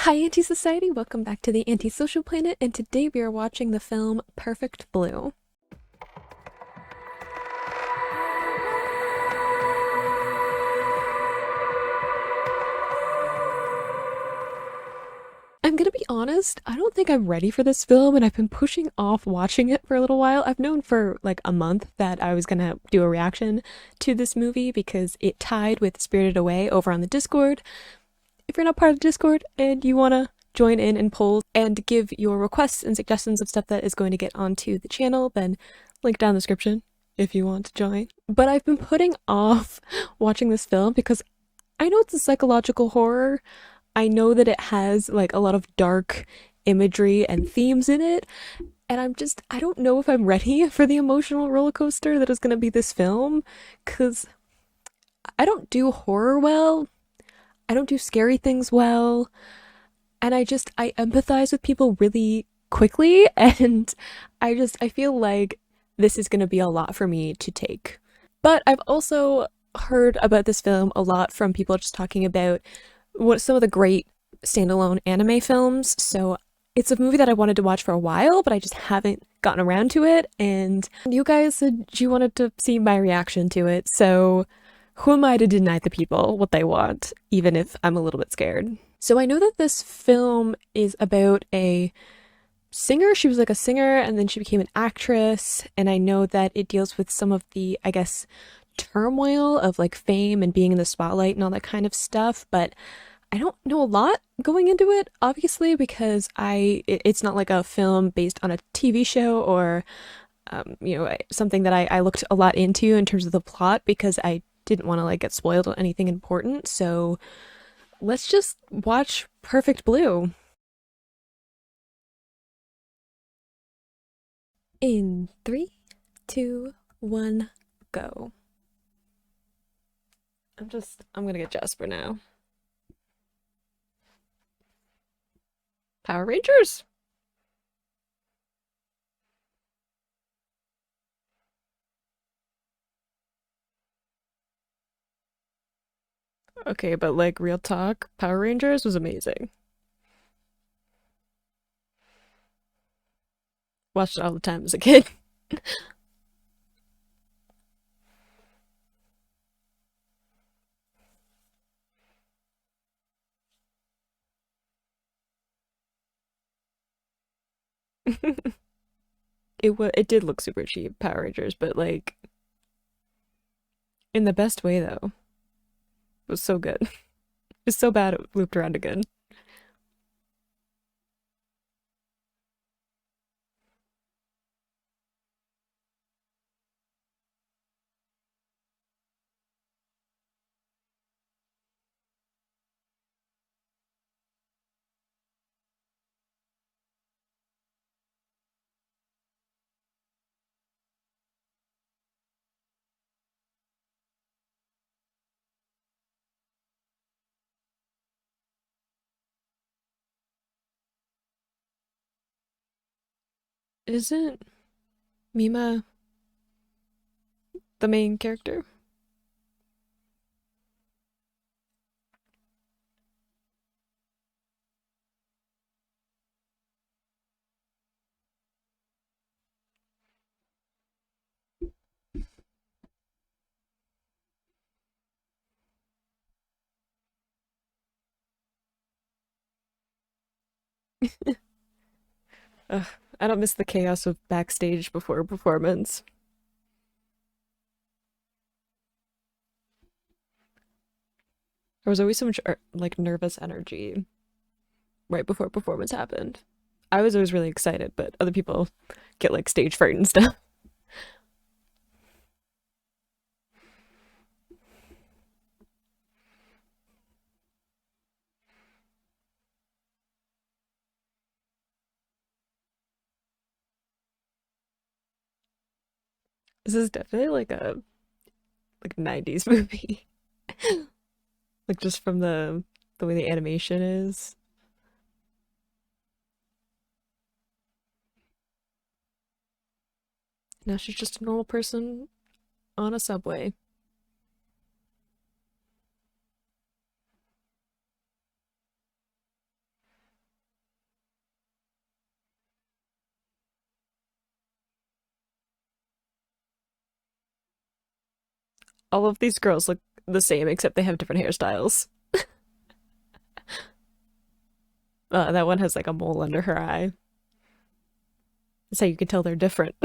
Hi, Anti-Society! Welcome back to the Antisocial Planet, and today we are watching the film Perfect Blue. I'm gonna be honest, I don't think I'm ready for this film, and I've been pushing off watching it for a little while. I've known for like a month that I was gonna do a reaction to this movie because it tied with Spirited Away over on the Discord. If you're not part of the Discord and you wanna join in and poll and give your requests and suggestions of stuff that is going to get onto the channel, then link down in the description if you want to join. But I've been putting off watching this film because I know it's a psychological horror. I know that it has like a lot of dark imagery and themes in it, and I don't know if I'm ready for the emotional roller coaster that is going to be this film, because I don't do horror well. I don't do scary things well, and I empathize with people really quickly, and I feel like this is going to be a lot for me to take. But I've also heard about this film a lot from people just talking about what some of the great standalone anime films. So it's a movie that I wanted to watch for a while, but I just haven't gotten around to it. And you guys said you wanted to see my reaction to it. So who am I to deny the people what they want, even if I'm a little bit scared? So I know that this film is about a singer. She was like a singer and then she became an actress. And I know that it deals with some of the, I guess, turmoil of like fame and being in the spotlight and all that kind of stuff. But I don't know a lot going into it, obviously, because it's not like a film based on a TV show or something that I looked a lot into in terms of the plot because I didn't want to like get spoiled on anything important. So let's just watch Perfect Blue. In three, two, one, go. I'm gonna get Jasper now. Power Rangers? Okay, but like real talk, Power Rangers was amazing. Watched it all the time as a kid. It did look super cheap, Power Rangers, but like in the best way though. It was so good. It's so bad it looped around again. Isn't Mima the main character? Ugh, I don't miss the chaos of backstage before a performance. There was always so much like nervous energy right before performance happened. I was always really excited, but other people get like stage fright and stuff. This is definitely like a like 90s movie. Like just from the way the animation is. Now she's just a normal person on a subway. All of these girls look the same except they have different hairstyles. That one has like a mole under her eye. That's how you can tell they're different.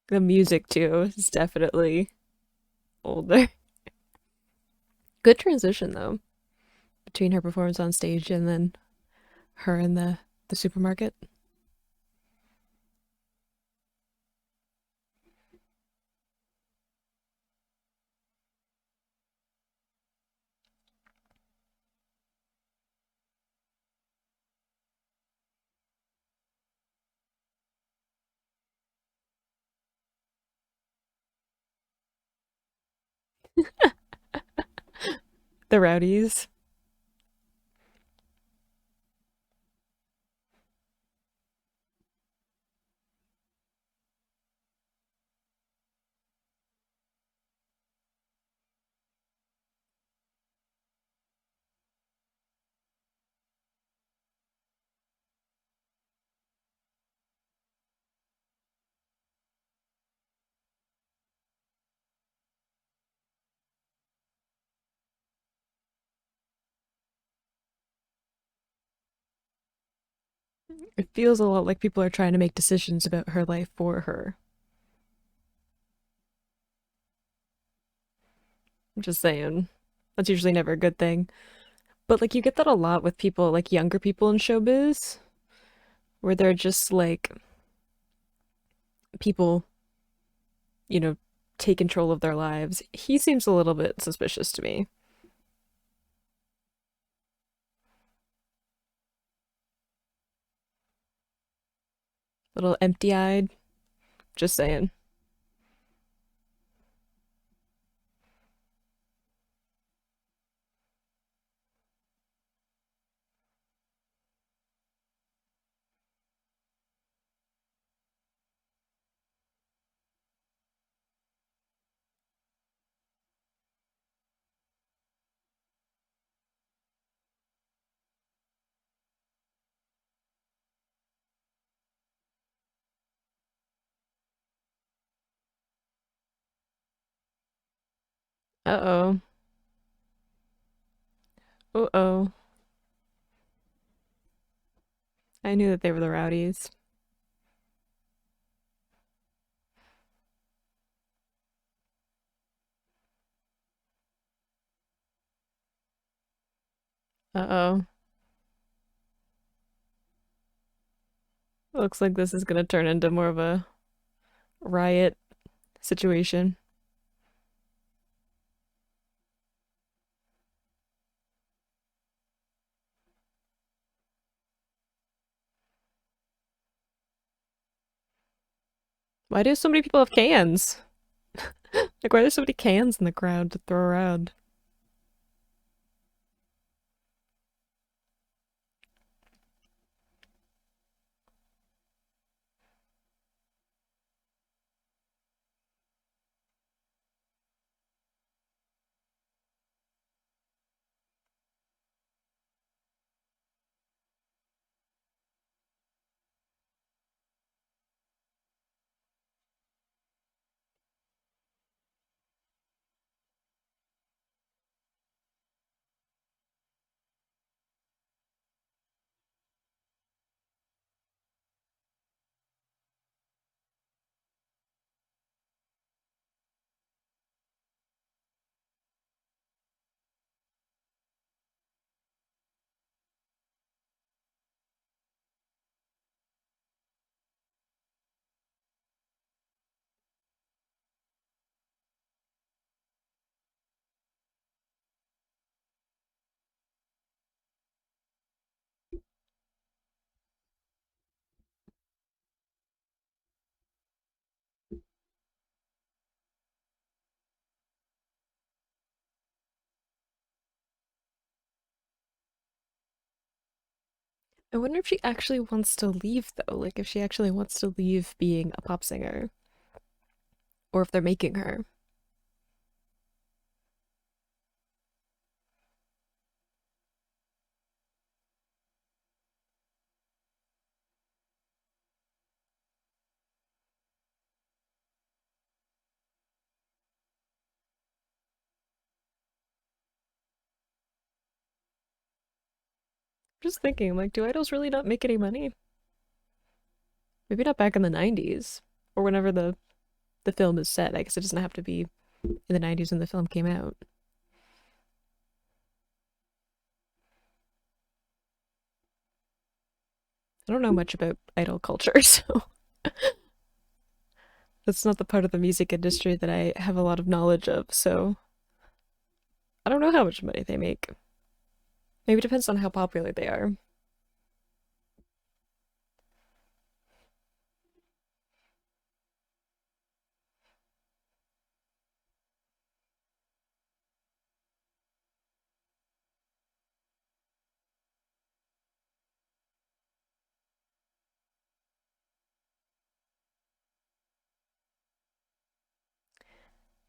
The music too is definitely older. Good transition though between her performance on stage and then her in the supermarket. The rowdies. It feels a lot like people are trying to make decisions about her life for her. I'm just saying. That's usually never a good thing. But like you get that a lot with people like younger people in showbiz, where they're just like people, you know, take control of their lives. He seems a little bit suspicious to me. A little empty-eyed. Just saying. Uh-oh. Uh-oh. I knew that they were the rowdies. Uh-oh. Looks like this is gonna turn into more of a riot situation. Why do so many people have cans? Like, why are there so many cans in the crowd to throw around? I wonder if she actually wants to leave though. Like if she actually wants to leave being a pop singer, or if they're making her. Just thinking, like, do idols really not make any money? Maybe not back in the 90s or whenever the film is set. I guess it doesn't have to be in the 90s when the film came out. I don't know much about idol culture, so that's not the part of the music industry that I have a lot of knowledge of, so I don't know how much money they make. Maybe it depends on how popular they are.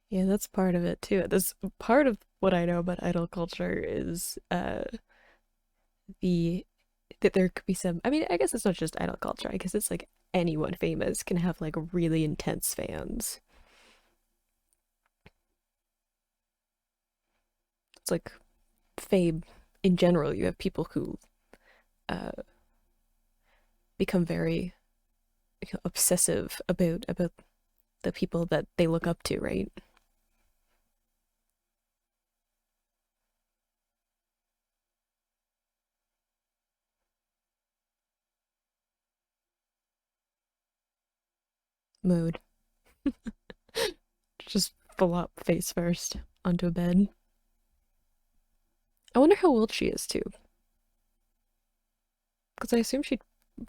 Yeah, that's part of it too. That's part of what I know about idol culture is the that there could be some, I mean, I guess it's not just idol culture. I guess it's like anyone famous can have like really intense fans. It's like fame in general. You have people who uh become very, you know, obsessive about the people that they look up to, right? Mood. Just flop face first onto a bed. I wonder how old she is too, because I assume she's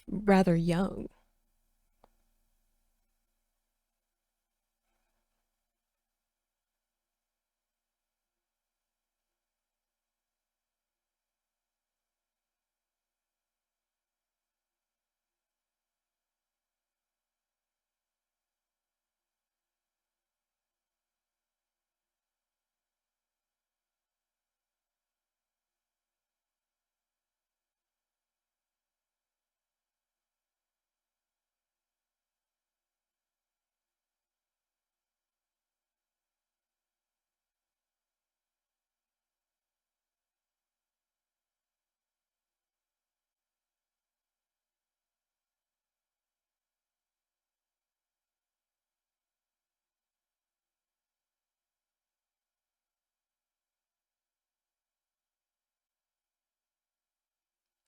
rather young.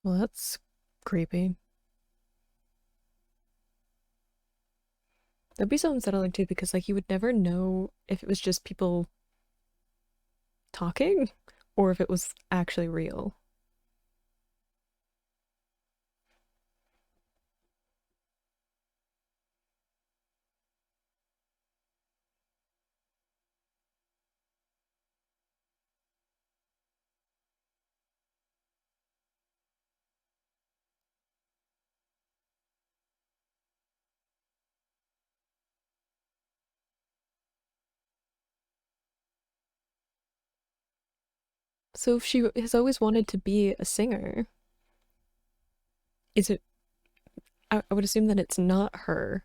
Well, that's creepy. That'd be so unsettling too, because like you would never know if it was just people talking or if it was actually real. So if she has always wanted to be a singer, is it, I would assume that it's not her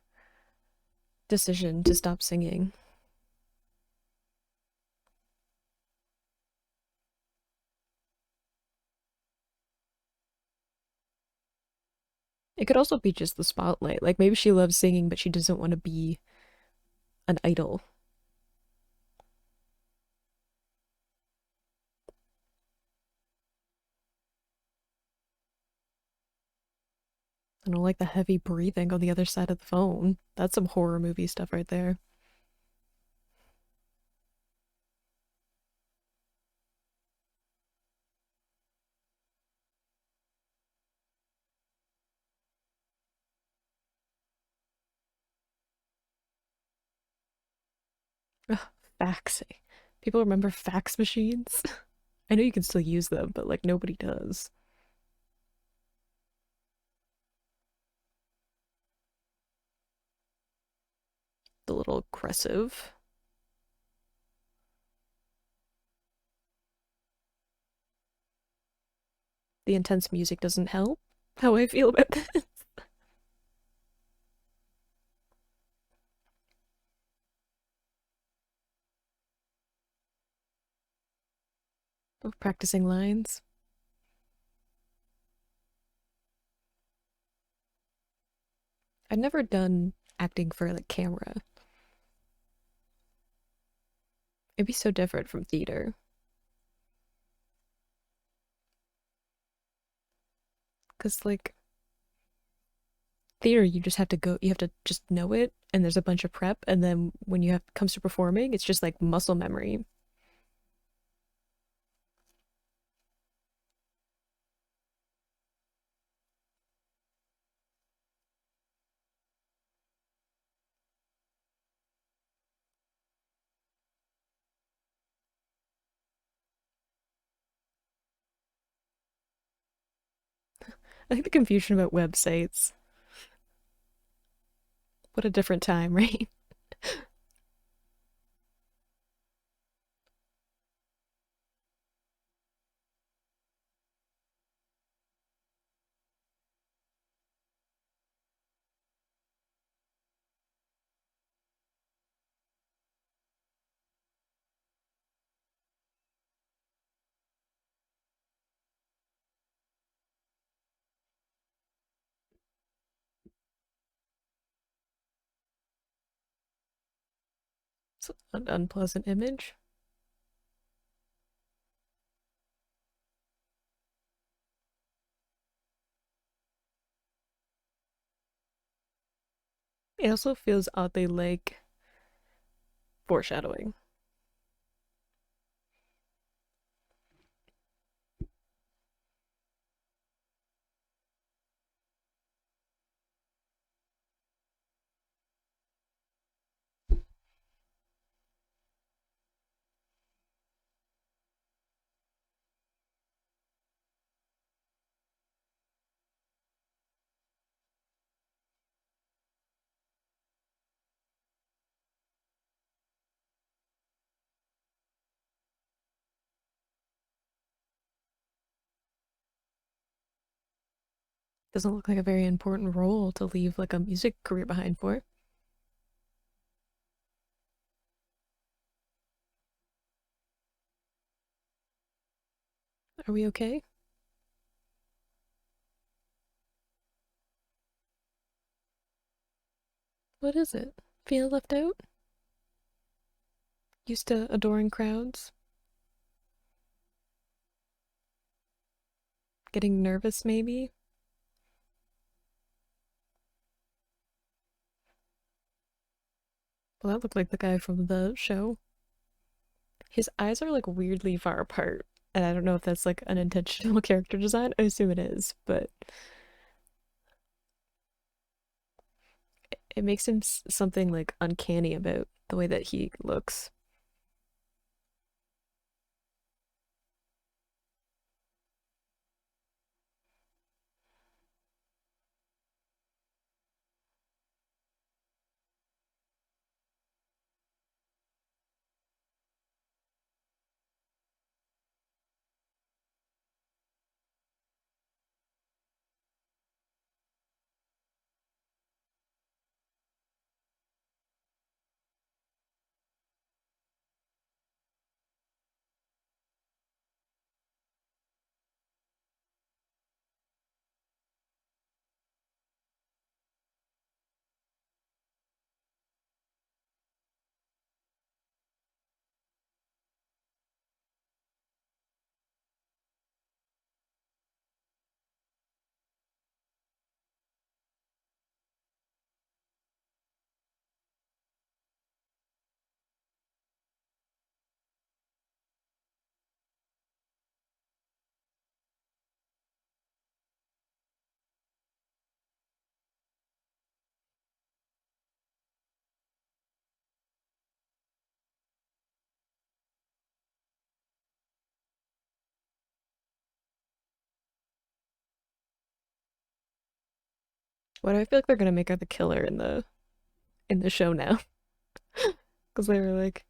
decision to stop singing. It could also be just the spotlight. Like maybe she loves singing, but she doesn't want to be an idol. I don't like the heavy breathing on the other side of the phone. That's some horror movie stuff right there. Ugh, faxing. People remember fax machines? I know you can still use them, but like nobody does. The little aggressive. The intense music doesn't help how I feel about this. Of practicing lines. I've never done acting for like camera. It'd be so different from theater. Because like theater, you just have to go, you have to just know it, and there's a bunch of prep, and then when you have comes to performing, it's just like muscle memory. I think the confusion about websites. What a different time, right? It's an unpleasant image. It also feels oddly like foreshadowing. Doesn't look like a very important role to leave like a music career behind for. Are we okay? What is it? Feel left out? Used to adoring crowds? Getting nervous, maybe? Well, that looked like the guy from the show. His eyes are like weirdly far apart, and I don't know if that's like an intentional character design. I assume it is, but it makes him something like uncanny about the way that he looks. What do I feel like they're gonna make her the killer in the show now? Because they were like,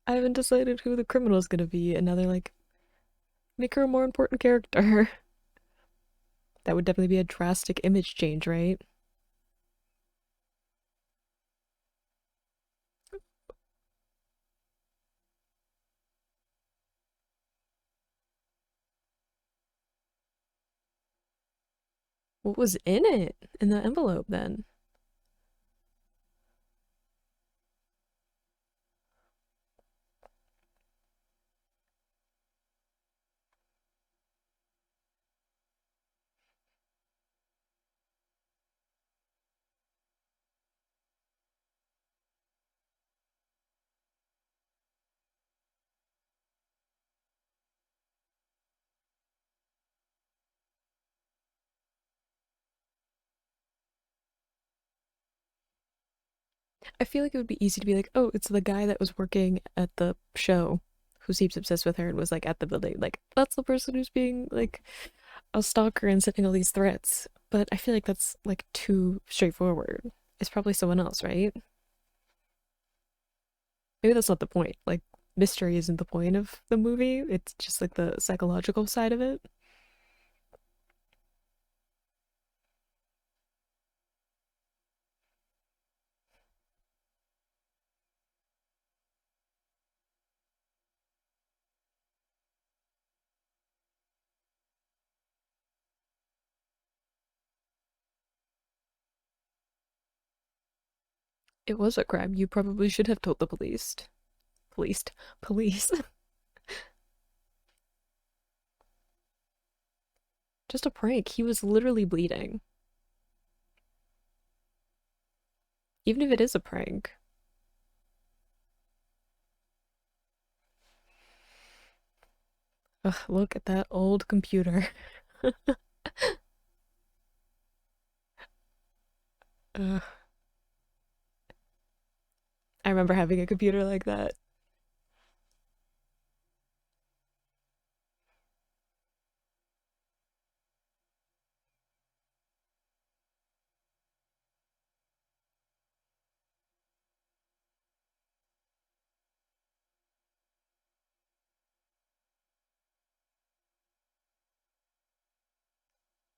I haven't decided who the criminal is gonna be, and now they're like, make her a more important character. That would definitely be a drastic image change, right? What was in it in the envelope then? I feel like it would be easy to be like, oh, it's the guy that was working at the show who seems obsessed with her and was like at the building. Like, that's the person who's being like a stalker and sending all these threats. But I feel like that's like too straightforward. It's probably someone else, right? Maybe that's not the point. Like, mystery isn't the point of the movie, it's just like the psychological side of it. It was a crime. You probably should have told the police. Police. Police. Just a prank. He was literally bleeding. Even if it is a prank. Ugh, look at that old computer. Ugh, I remember having a computer like that.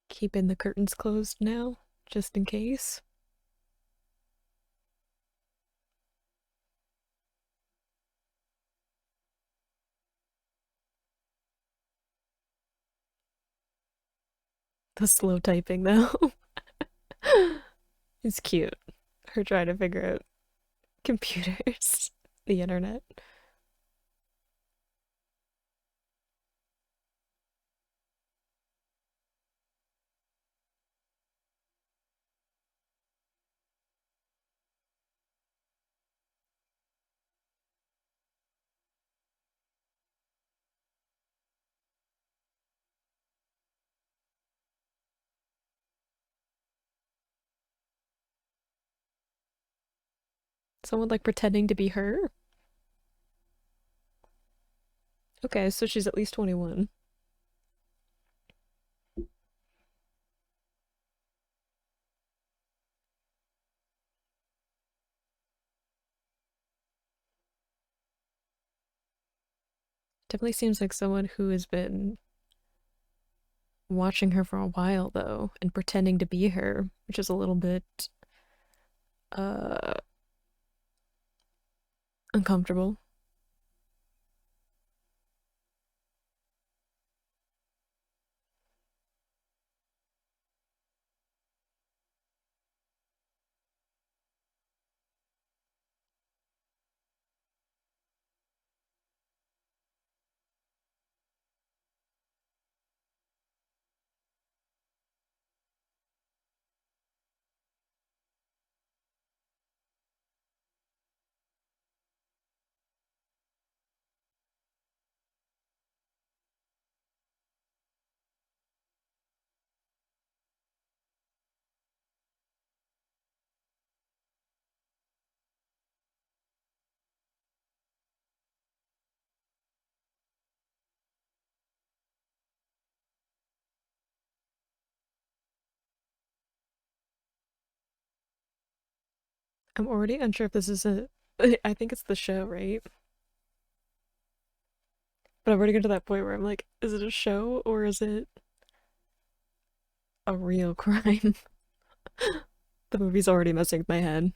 Keeping the curtains closed now, just in case. The slow typing, though. It's cute. Her trying to figure out computers, the internet. Someone like pretending to be her? Okay, so she's at least 21. Definitely seems like someone who has been watching her for a while, though, and pretending to be her, which is a little bit, uh, uncomfortable. I'm already unsure if this is a. I think it's the show, right? But I've already got to that point where I'm like, is it a show or is it a real crime? The movie's already messing with my head.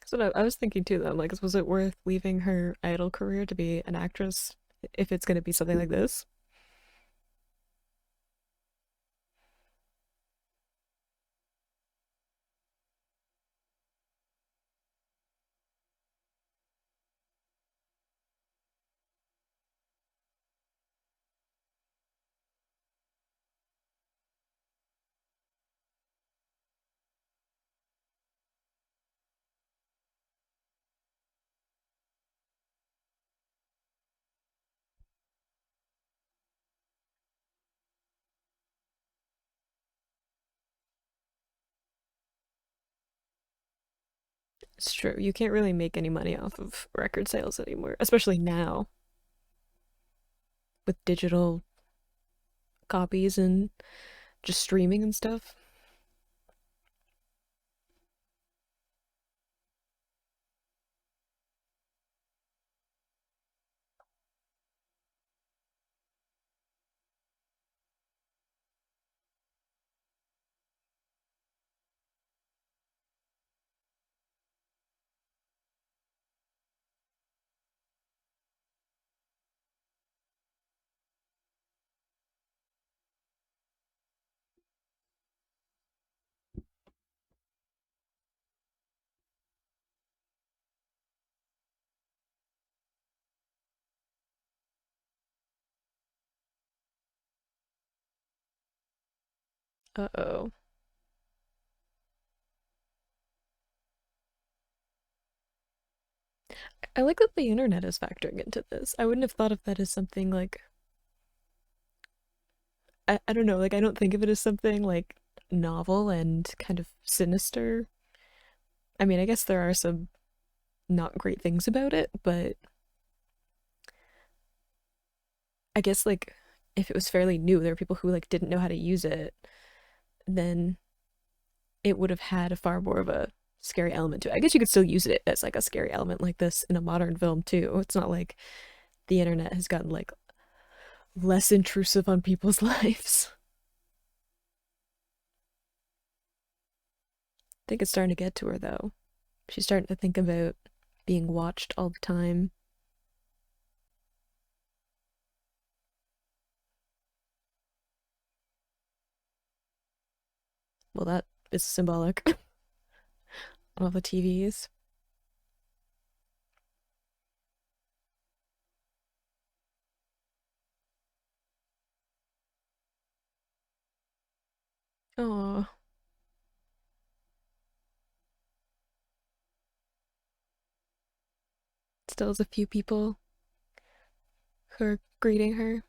So I was thinking too, though, like, was it worth leaving her idol career to be an actress if it's going to be something like this? It's true. You can't really make any money off of record sales anymore, especially now with digital copies and just streaming and stuff. Uh-oh. I like that the internet is factoring into this. I wouldn't have thought of that as something like I don't know, like I don't think of it as something like novel and kind of sinister. I mean, I guess there are some not great things about it, but I guess like if it was fairly new, there were people who like didn't know how to use it, then it would have had a far more of a scary element to it. I guess you could still use it as like a scary element like this in a modern film too. It's not like the internet has gotten like less intrusive on people's lives. I think it's starting to get to her though. She's starting to think about being watched all the time. Well, that is symbolic of the TVs. Oh, still has a few people who are greeting her.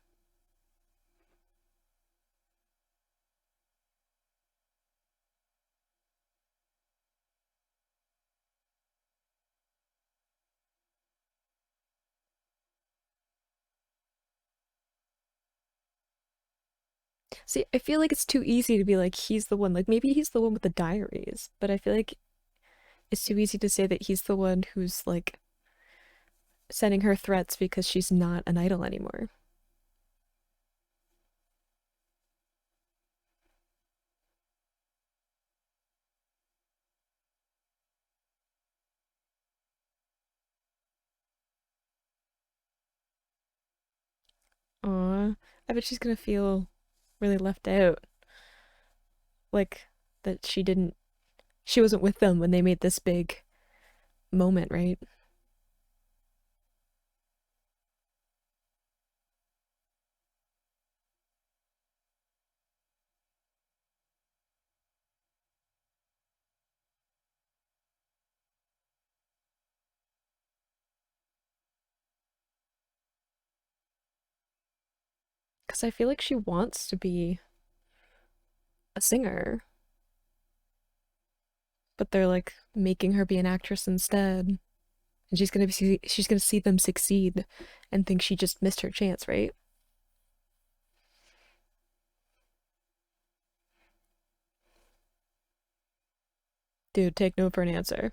See, I feel like it's too easy to be like he's the one. Like maybe he's the one with the diaries, but I feel like it's too easy to say that he's the one who's like sending her threats because she's not an idol anymore. Aw, I bet she's gonna feel really left out. Like that she wasn't with them when they made this big moment, right? Because I feel like she wants to be a singer, but they're like making her be an actress instead. And she's gonna see them succeed and think she just missed her chance, right? Dude, take no for an answer.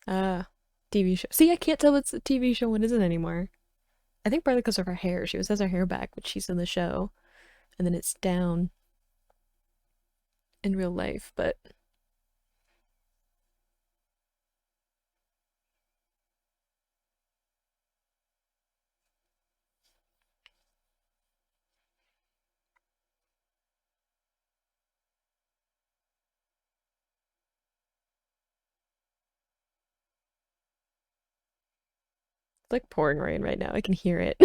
Ah, TV show. See, I can't tell what's a TV show and isn't anymore. I think partly because of her hair. She always has her hair back, but she's in the show, and then it's down in real life. But it's like pouring rain right now. I can hear it.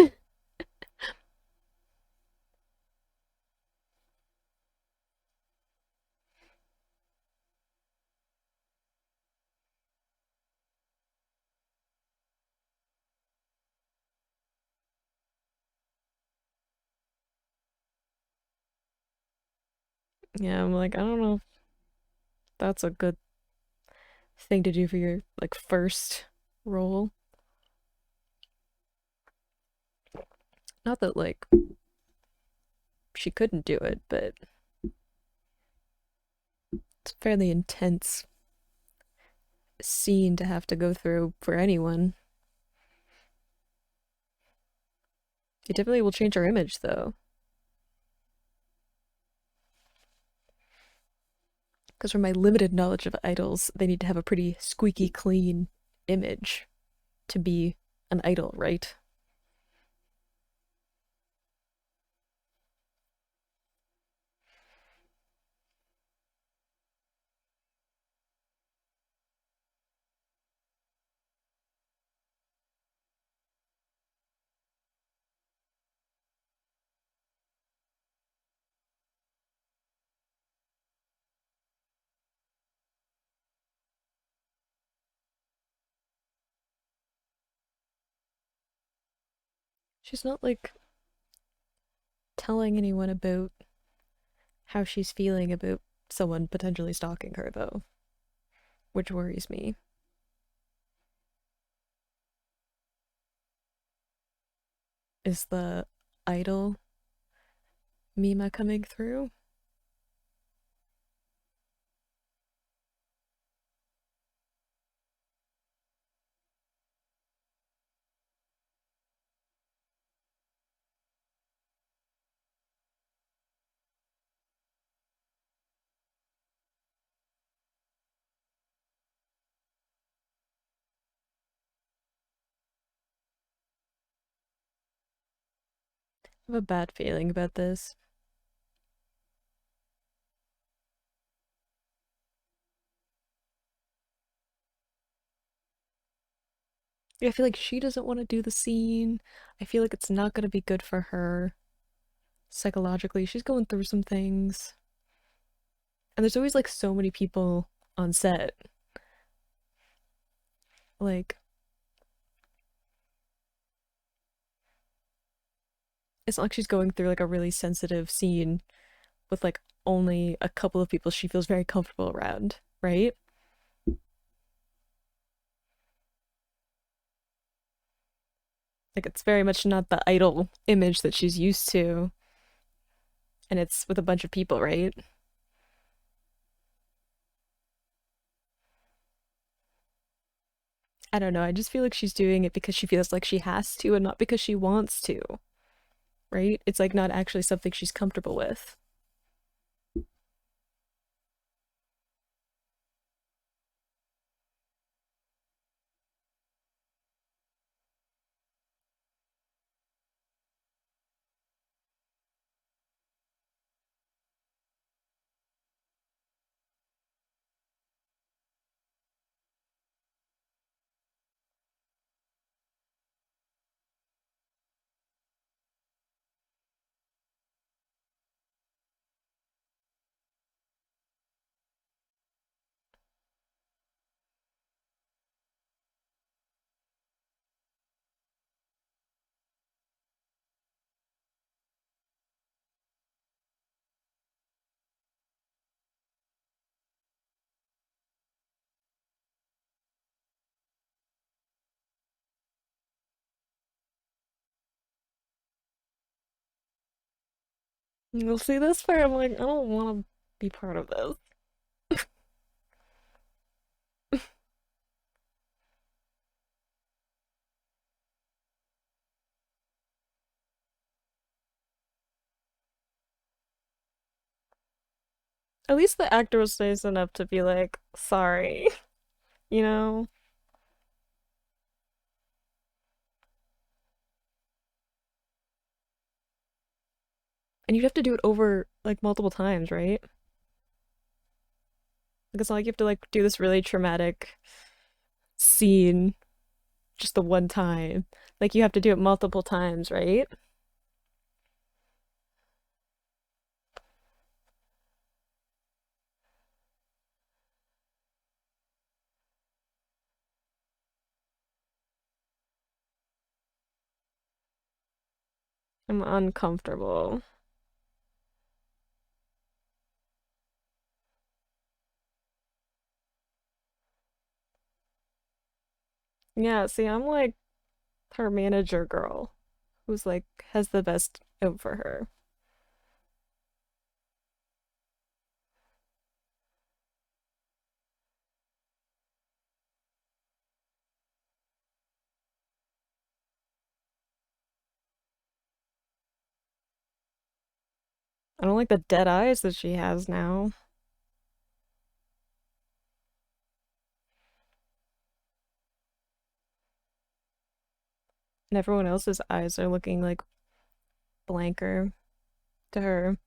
Yeah, I'm like, I don't know if that's a good thing to do for your like first role. Not that like she couldn't do it, but it's a fairly intense scene to have to go through for anyone. It definitely will change our image though. Because from my limited knowledge of idols, they need to have a pretty squeaky clean image to be an idol, right? She's not like telling anyone about how she's feeling about someone potentially stalking her, though, which worries me. Is the idol Mima coming through? I have a bad feeling about this. I feel like she doesn't want to do the scene. I feel like it's not going to be good for her psychologically. She's going through some things. And there's always like so many people on set. Like, it's not like she's going through like a really sensitive scene with like only a couple of people she feels very comfortable around, right? Like, it's very much not the idol image that she's used to. And it's with a bunch of people, right? I don't know. I just feel like she's doing it because she feels like she has to and not because she wants to, right? It's like not actually something she's comfortable with. You'll see this part, I'm like, I don't want to be part of this. At least the actor was nice enough to be like, sorry, you know? And you'd have to do it over like multiple times, right? Like, it's not like you have to like do this really traumatic scene just the one time. Like, you have to do it multiple times, right? I'm uncomfortable. Yeah, see, I'm like her manager girl who's like has the best out for her. I don't like the dead eyes that she has now. And everyone else's eyes are looking like blanker to her.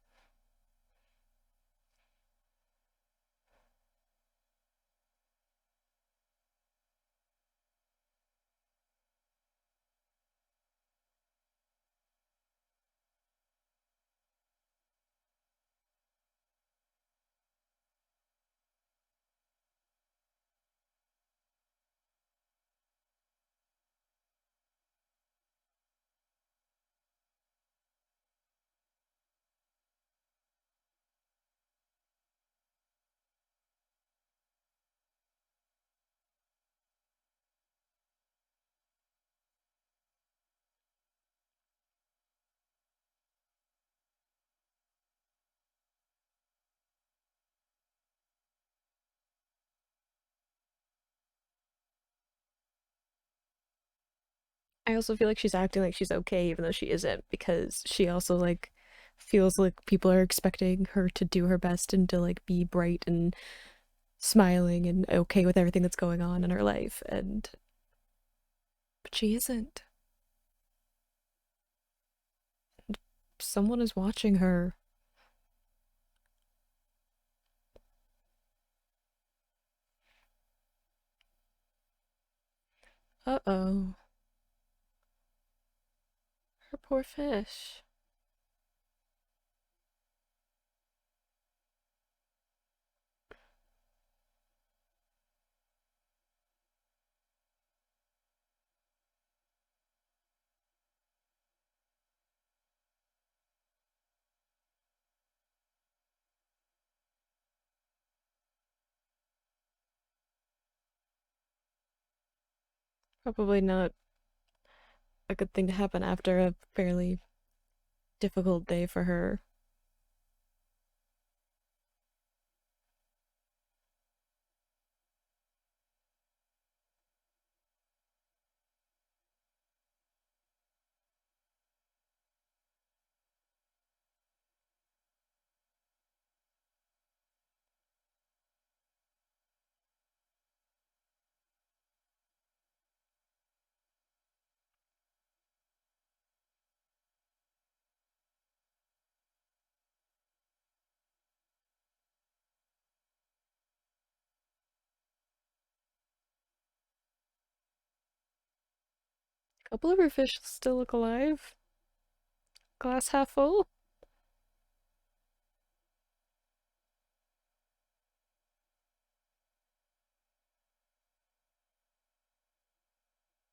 I also feel like she's acting like she's okay even though she isn't because she also like feels like people are expecting her to do her best and to like be bright and smiling and okay with everything that's going on in her life and but she isn't. Someone is watching her. Uh-oh. Her poor fish. Probably not a good thing to happen after a fairly difficult day for her. A couple of her fish still look alive. Glass half full.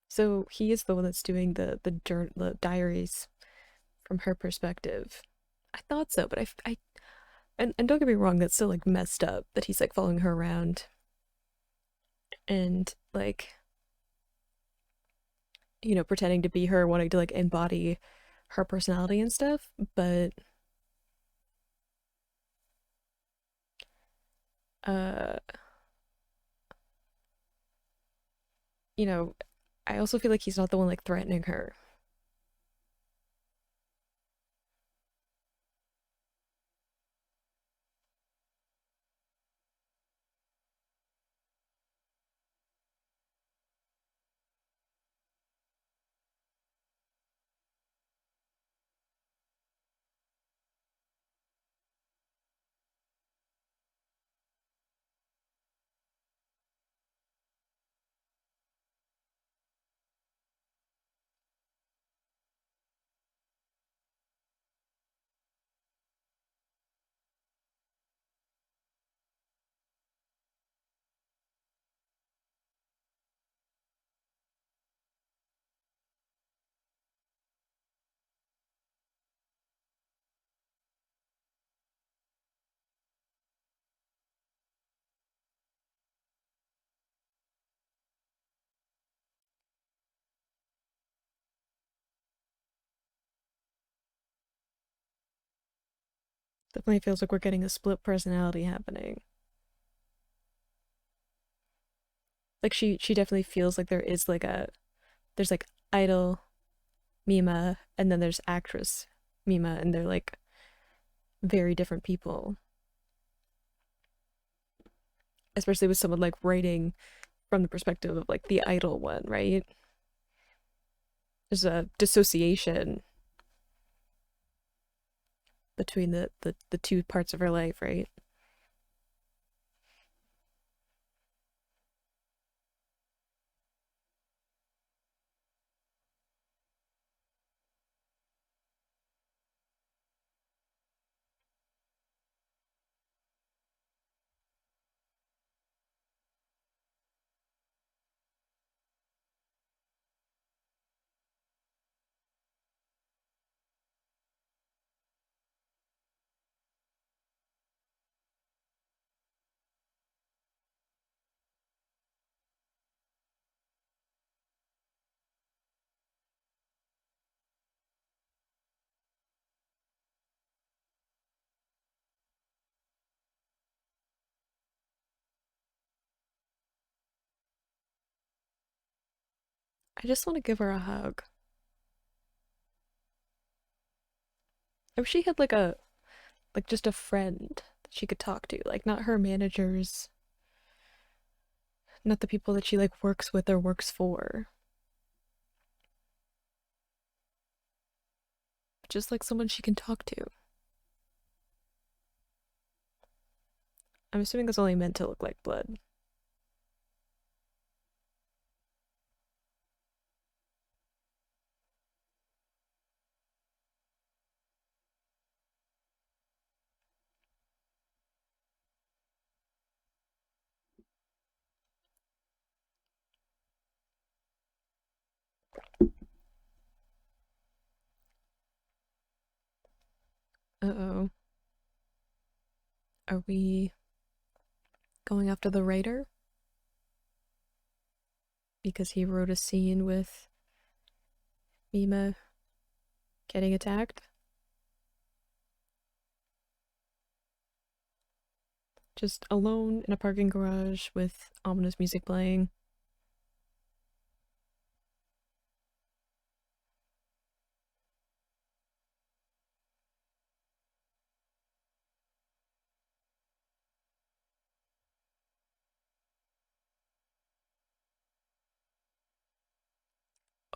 So he is the one that's doing the diaries from her perspective. I thought so, but I and don't get me wrong, that's still like messed up that he's like following her around and like pretending to be her, wanting to like embody her personality and stuff. But uh, you know, I also feel like he's not the one like threatening her. Definitely feels like we're getting a split personality happening. Like she definitely feels like there is like a there's like idol Mima and then there's actress Mima and they're like very different people. Especially with someone like writing from the perspective of like the idol one, right? There's a dissociation between the two parts of her life, right? I just want to give her a hug. I wish she had like just a friend that she could talk to, like not her managers, not the people that she like works with or works for, but just like someone she can talk to. I'm assuming it's only meant to look like blood. Uh-oh. Are we going after the writer? Because he wrote a scene with Mima getting attacked? Just alone in a parking garage with ominous music playing.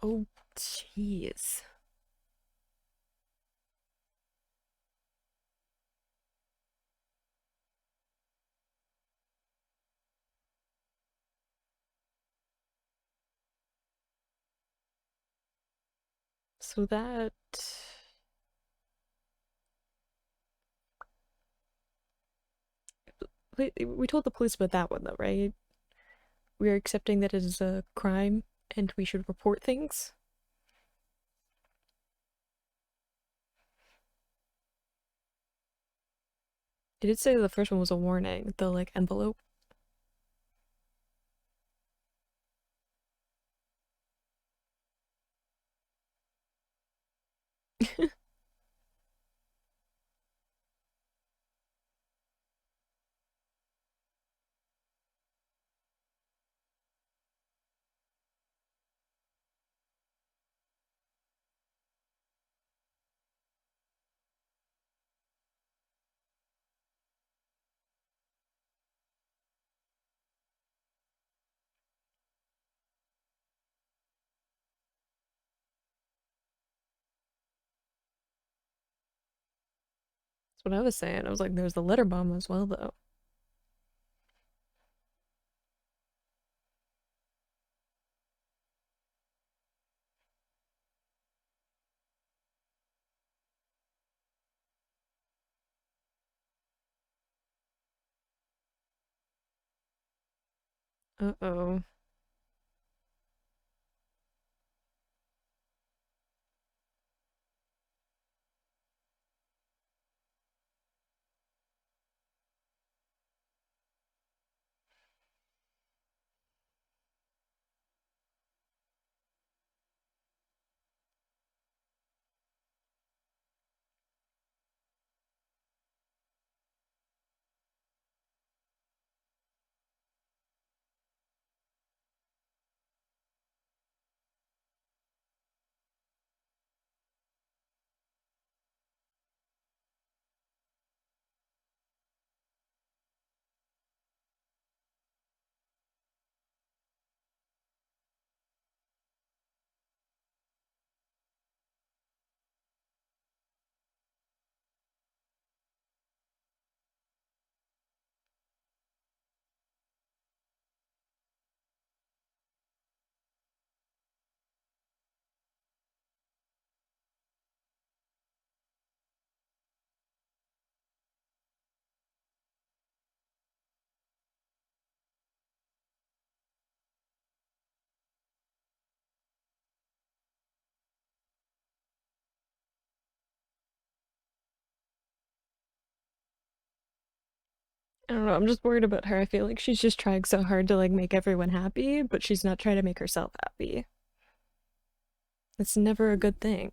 Oh, jeez. So that. We told the police about that one, though, right? We are accepting that it is a crime and we should report things. It did say the first one was a warning, the like envelope. That's what I was saying. I was like, there's the letter bomb as well, though. Uh-oh. I don't know, I'm just worried about her. I feel like she's just trying so hard to like make everyone happy, but she's not trying to make herself happy. It's never a good thing.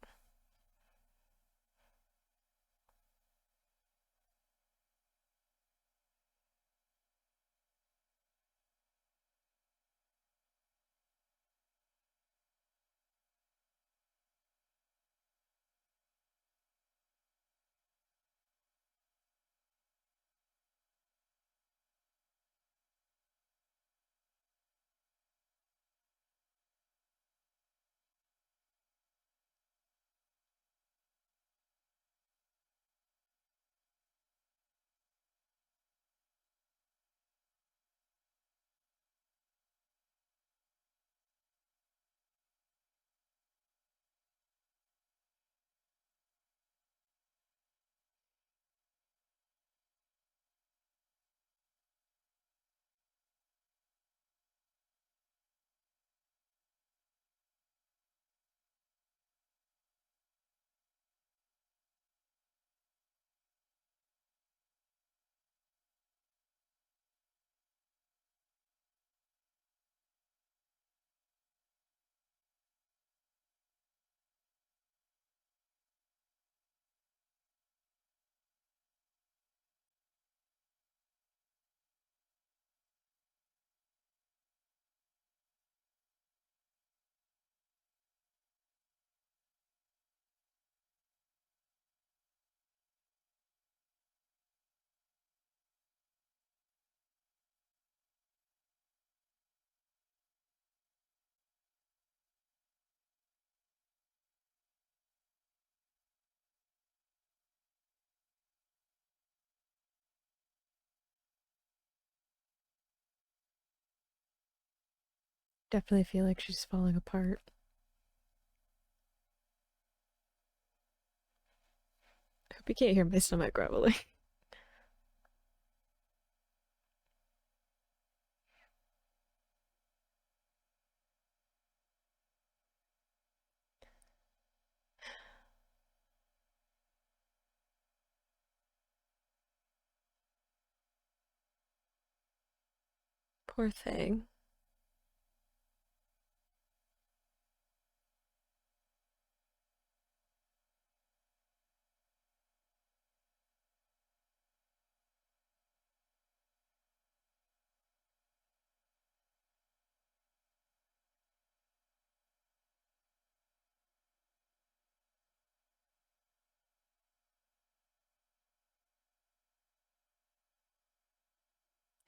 Definitely feel like she's falling apart. I hope you can't hear my stomach grumbling. Poor thing.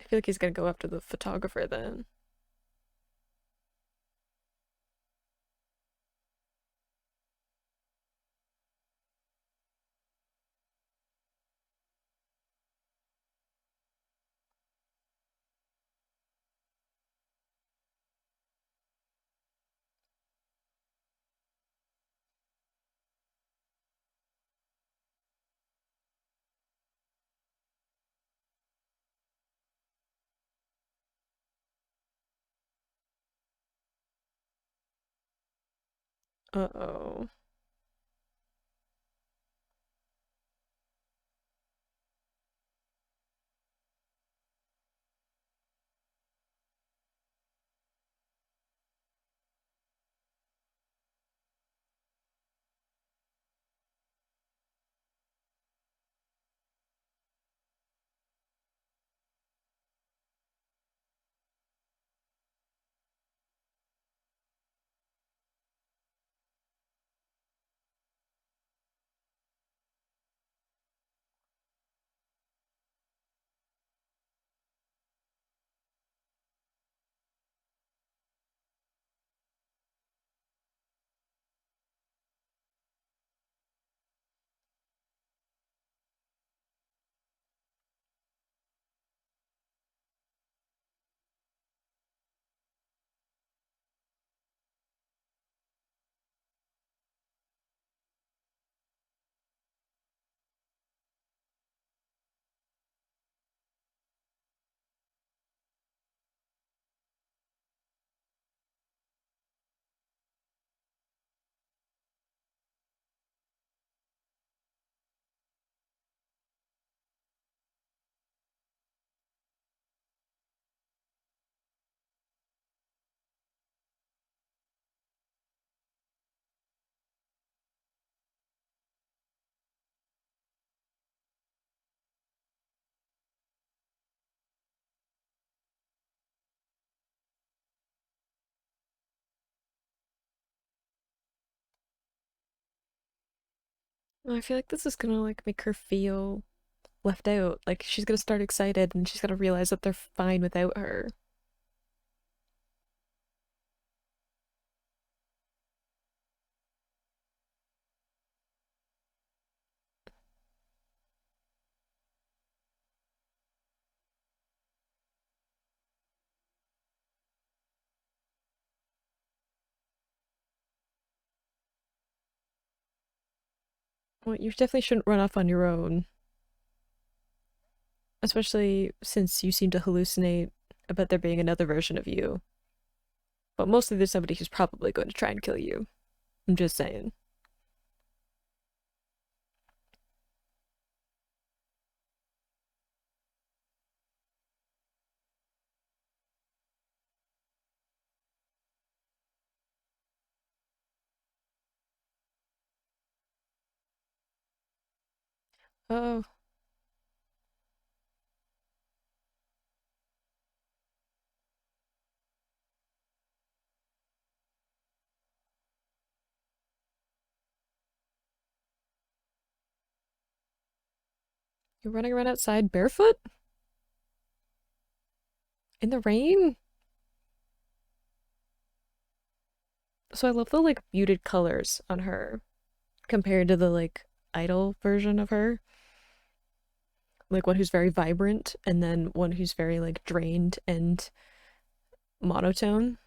I feel like he's gonna go after the photographer then. Uh-oh. I feel like this is gonna like make her feel left out. Like she's gonna start excited and she's gonna realize that they're fine without her. Well, you definitely shouldn't run off on your own, especially since you seem to hallucinate about there being another version of you. But mostly there's somebody who's probably going to try and kill you. I'm just saying. Oh, you're running around outside barefoot in the rain? So I love the like muted colors on her compared to the like idol version of her. Like one who's very vibrant and then one who's very like drained and monotone.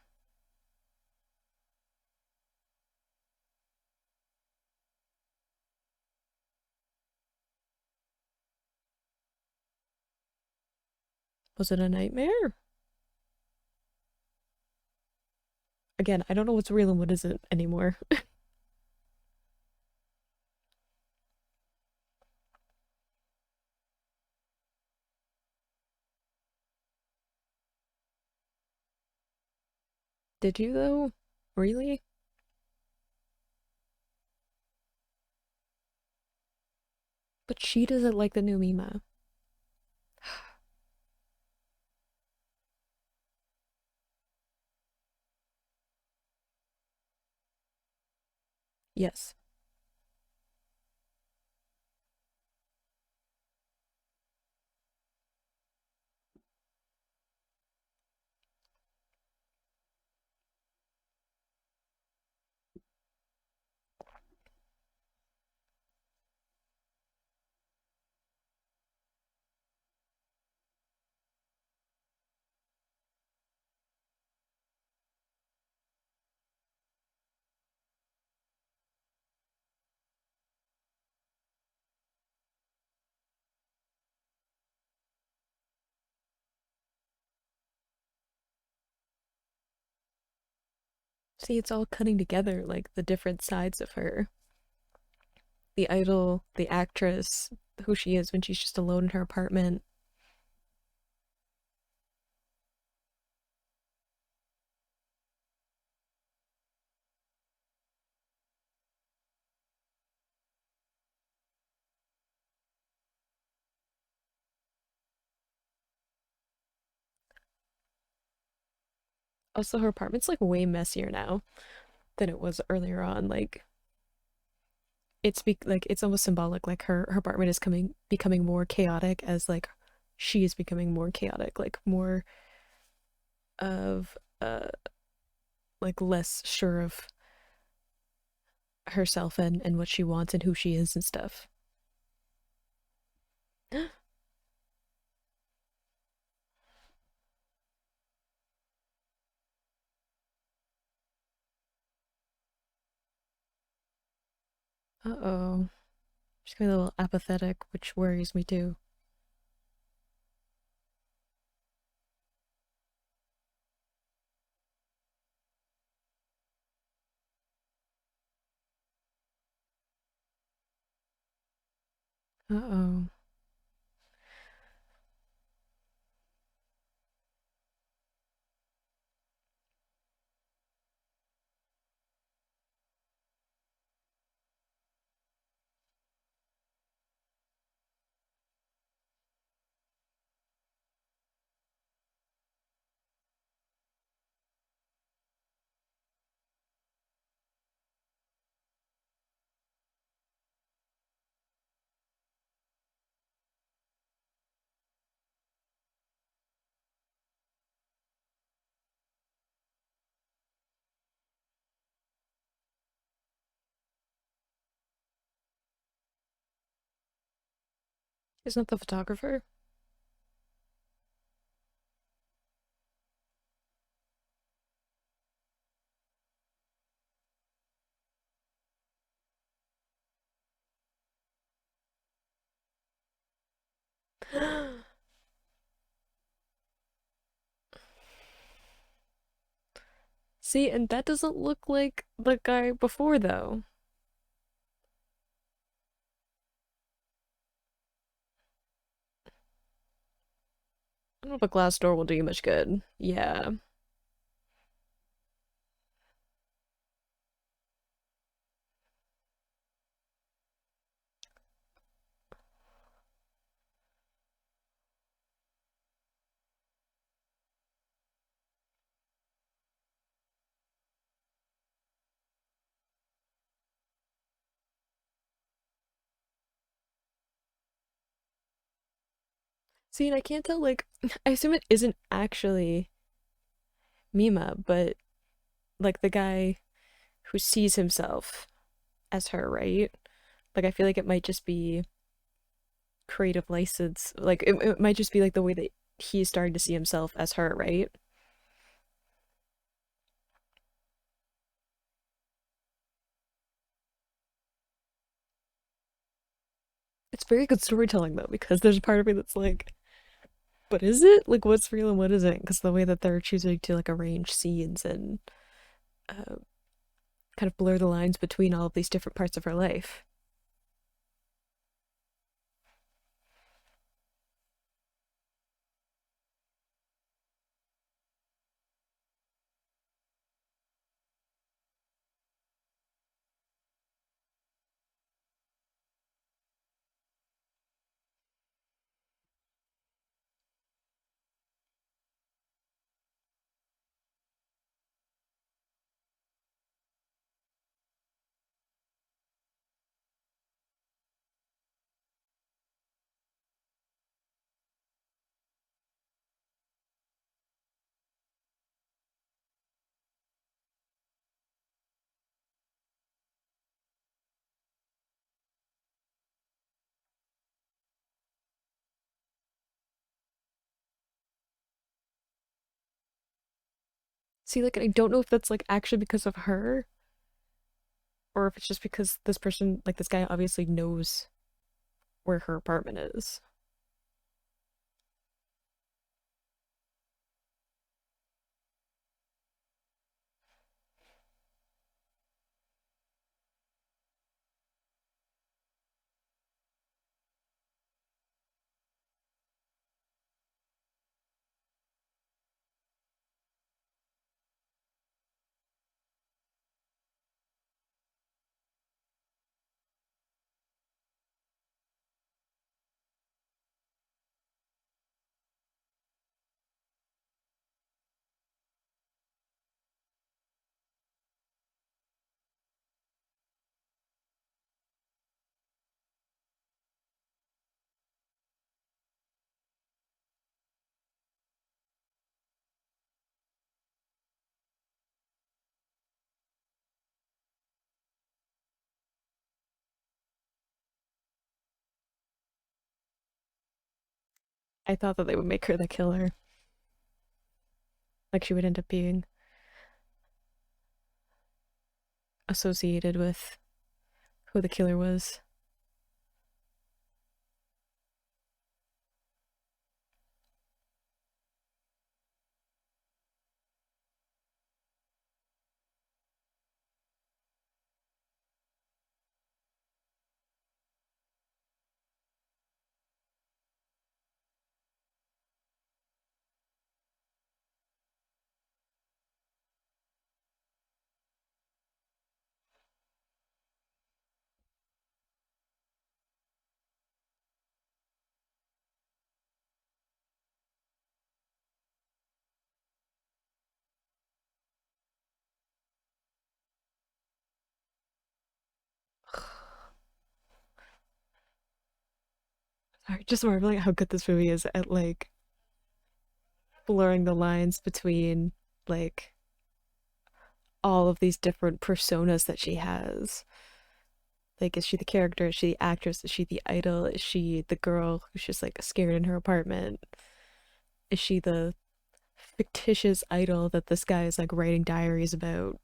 Was it a nightmare? Again, I don't know what's real and what isn't anymore. Did you though? Really? But she doesn't like the new Mima. Yes. See, it's all cutting together, like the different sides of her. The idol, the actress, who she is when she's just alone in her apartment. Also, her apartment's like way messier now than it was earlier on. Like like it's almost symbolic. Like her apartment is becoming more chaotic as like she is becoming more chaotic. Like more of like less sure of herself and what she wants and who she is and stuff. Uh-oh. She's getting a little apathetic, which worries me too. Uh-oh. Isn't that the photographer? See, and that doesn't look like the guy before, though. I don't know if a glass door will do you much good. Yeah. See, and I can't tell, like, I assume it isn't actually Mima, but like the guy who sees himself as her, right? Like, I feel like it might just be creative license. Like, it might just be like the way that he's starting to see himself as her, right? It's very good storytelling, though, because there's a part of me that's like, but is it? Like, what's real and what isn't? Because the way that they're choosing to, like, arrange scenes and uh, kind of blur the lines between all of these different parts of her life. See, like, I don't know if that's, like, actually because of her or if it's just because this person, like, this guy obviously knows where her apartment is. I thought that they would make her the killer. Like, she would end up being associated with who the killer was. Sorry, just marveling at how good this movie is at, like, blurring the lines between, like, all of these different personas that she has. Like, is she the character? Is she the actress? Is she the idol? Is she the girl who's just like scared in her apartment? Is she the fictitious idol that this guy is like writing diaries about?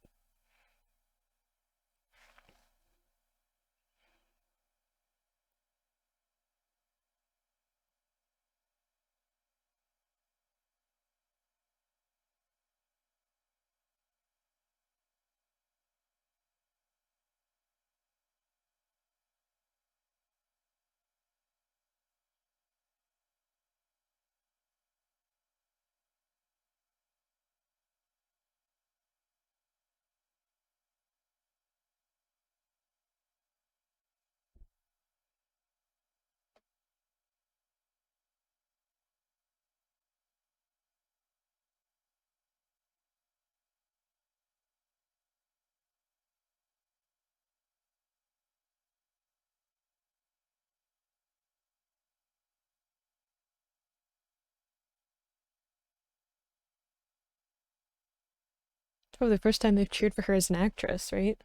It's probably the first time they've cheered for her as an actress, right?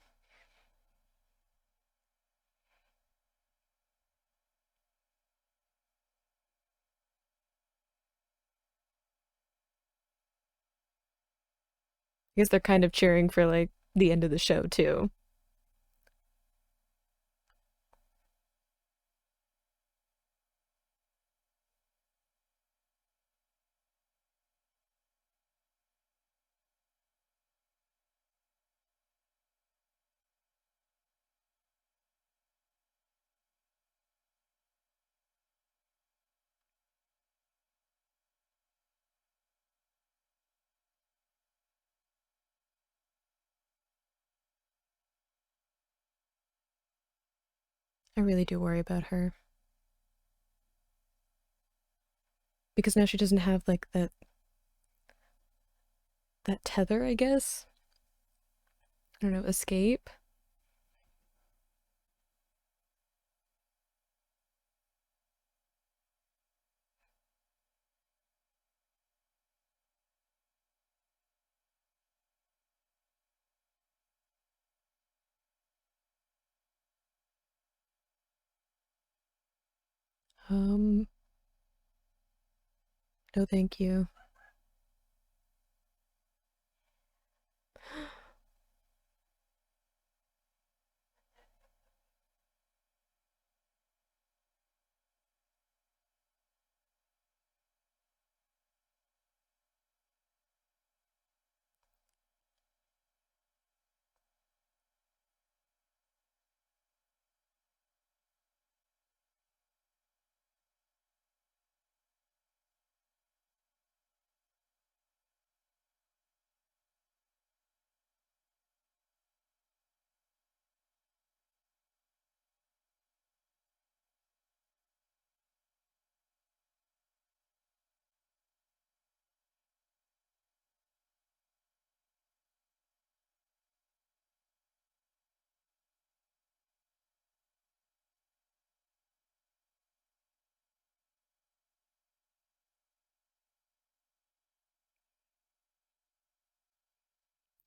Because they're kind of cheering for like the end of the show too. I really do worry about her because now she doesn't have like that tether, I guess. I don't know, escape. Um, no, thank you.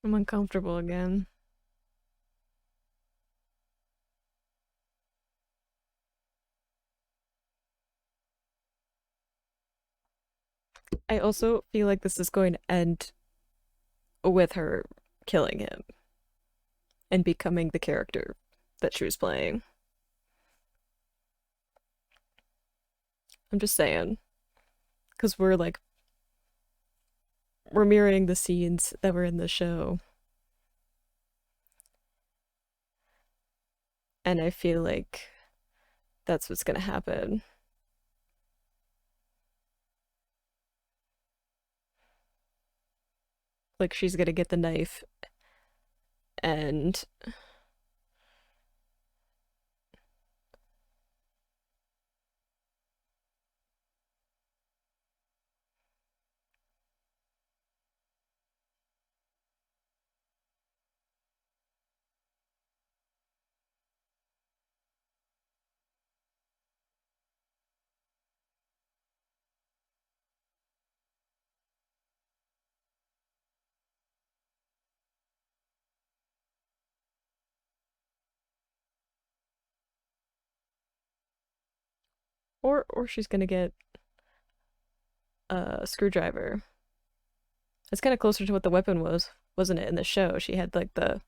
I'm uncomfortable again. I also feel like this is going to end with her killing him and becoming the character that she was playing. I'm just saying, because we're mirroring the scenes that were in the show, and I feel like that's what's gonna happen. Like she's gonna get the knife and Or she's gonna get a screwdriver. It's kind of closer to what the weapon was, wasn't it? In the show, she had like the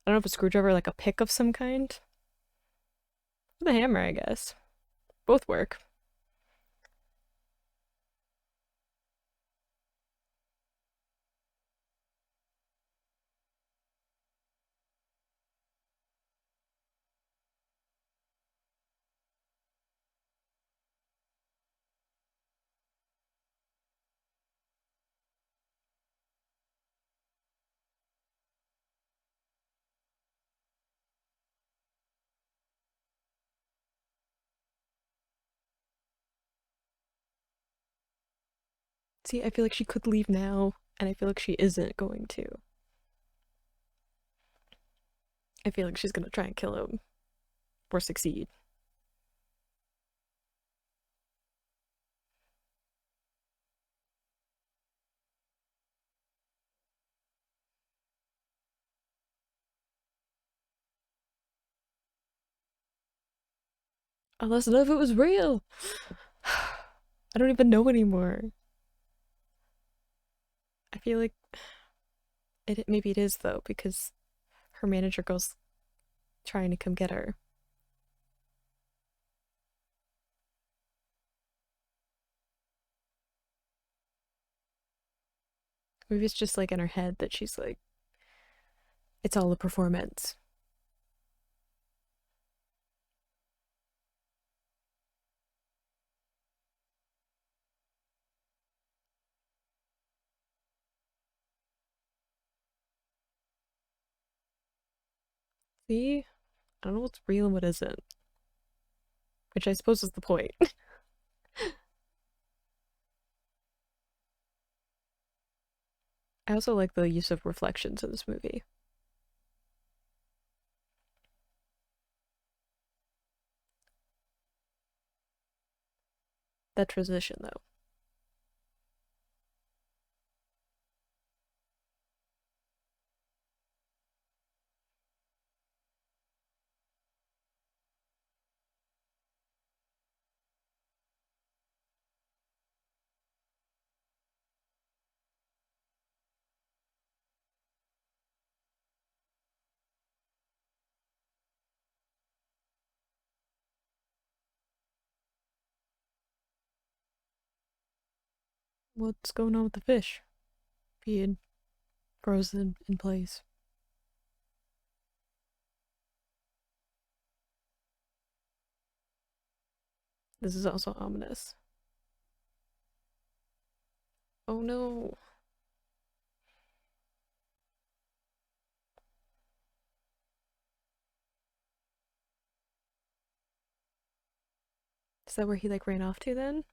I don't know if a screwdriver, like a pick of some kind. The hammer, I guess. Both work. See, I feel like she could leave now, and I feel like she isn't going to. I feel like she's gonna try and kill him or succeed. Unless none of it was real. I don't even know anymore. I feel like maybe it is though, because her manager goes trying to come get her. Maybe it's just like in her head that she's like, it's all a performance. See? I don't know what's real and what isn't, which I suppose is the point. I also like the use of reflections in this movie. That transition, though. What's going on with the fish being frozen in place? This is also ominous. Oh no. Is that where he like ran off to then?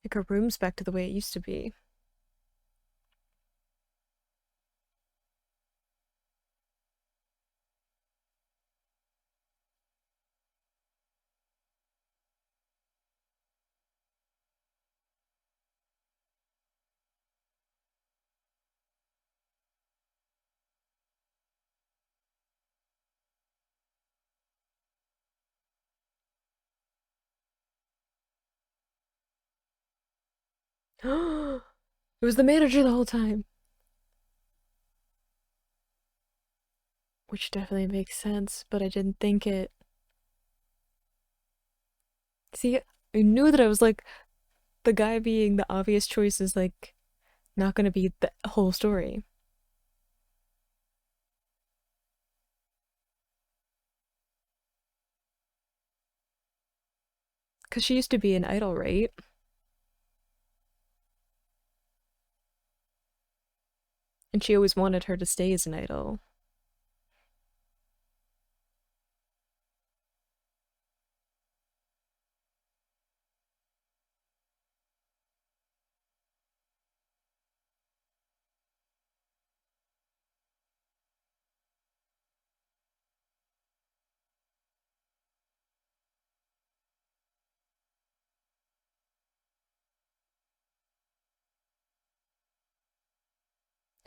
Like her room's back to the way it used to be. It was the manager the whole time. Which definitely makes sense, but I didn't think it. See, I knew that I was like, the guy being the obvious choice is like not gonna be the whole story. Because she used to be an idol, right? And she always wanted her to stay as an idol.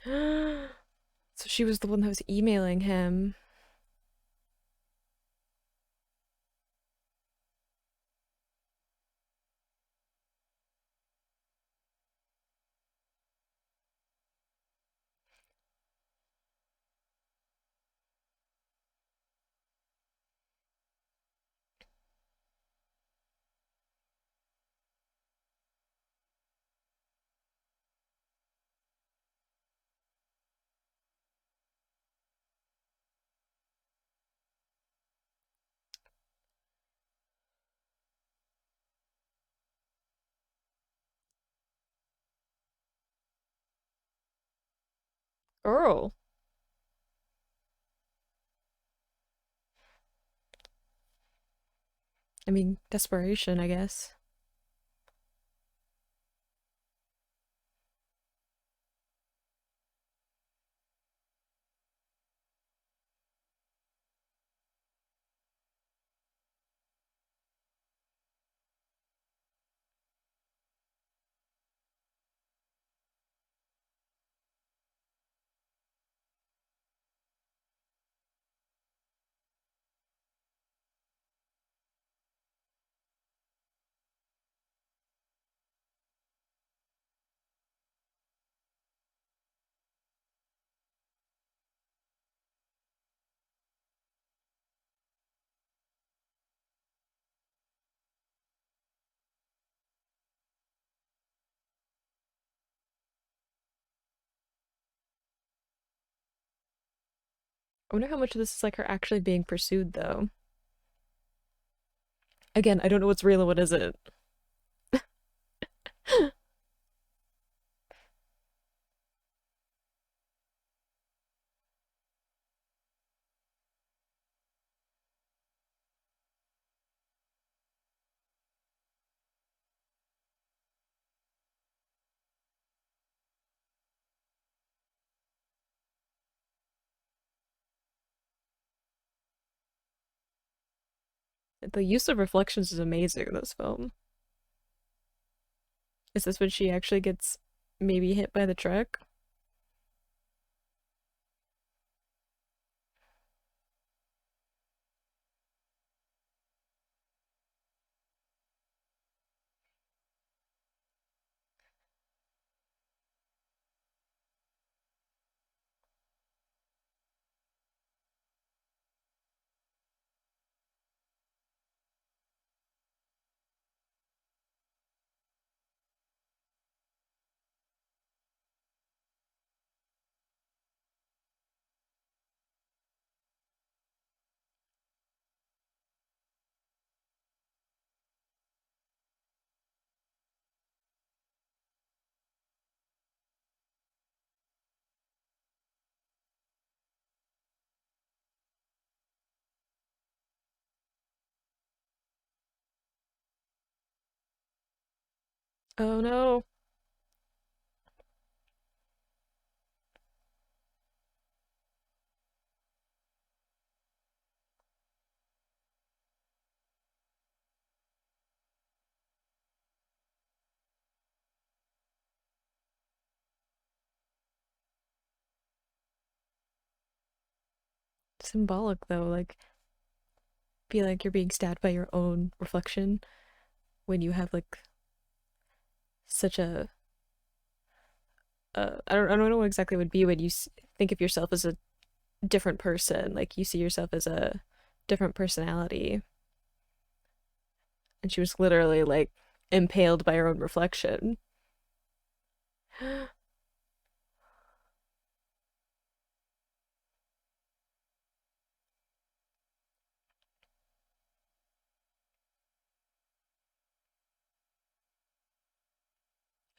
So she was the one that was emailing him. Girl. I mean, desperation, I guess. I wonder how much of this is like her actually being pursued, though. Again, I don't know what's real and what isn't. The use of reflections is amazing in this film. Is this when she actually gets maybe hit by the truck? Oh no. Symbolic, though. Like, feel like you're being stabbed by your own reflection when you have like such a I don't know what exactly it would be when you think of yourself as a different person, like you see yourself as a different personality, and she was literally like impaled by her own reflection.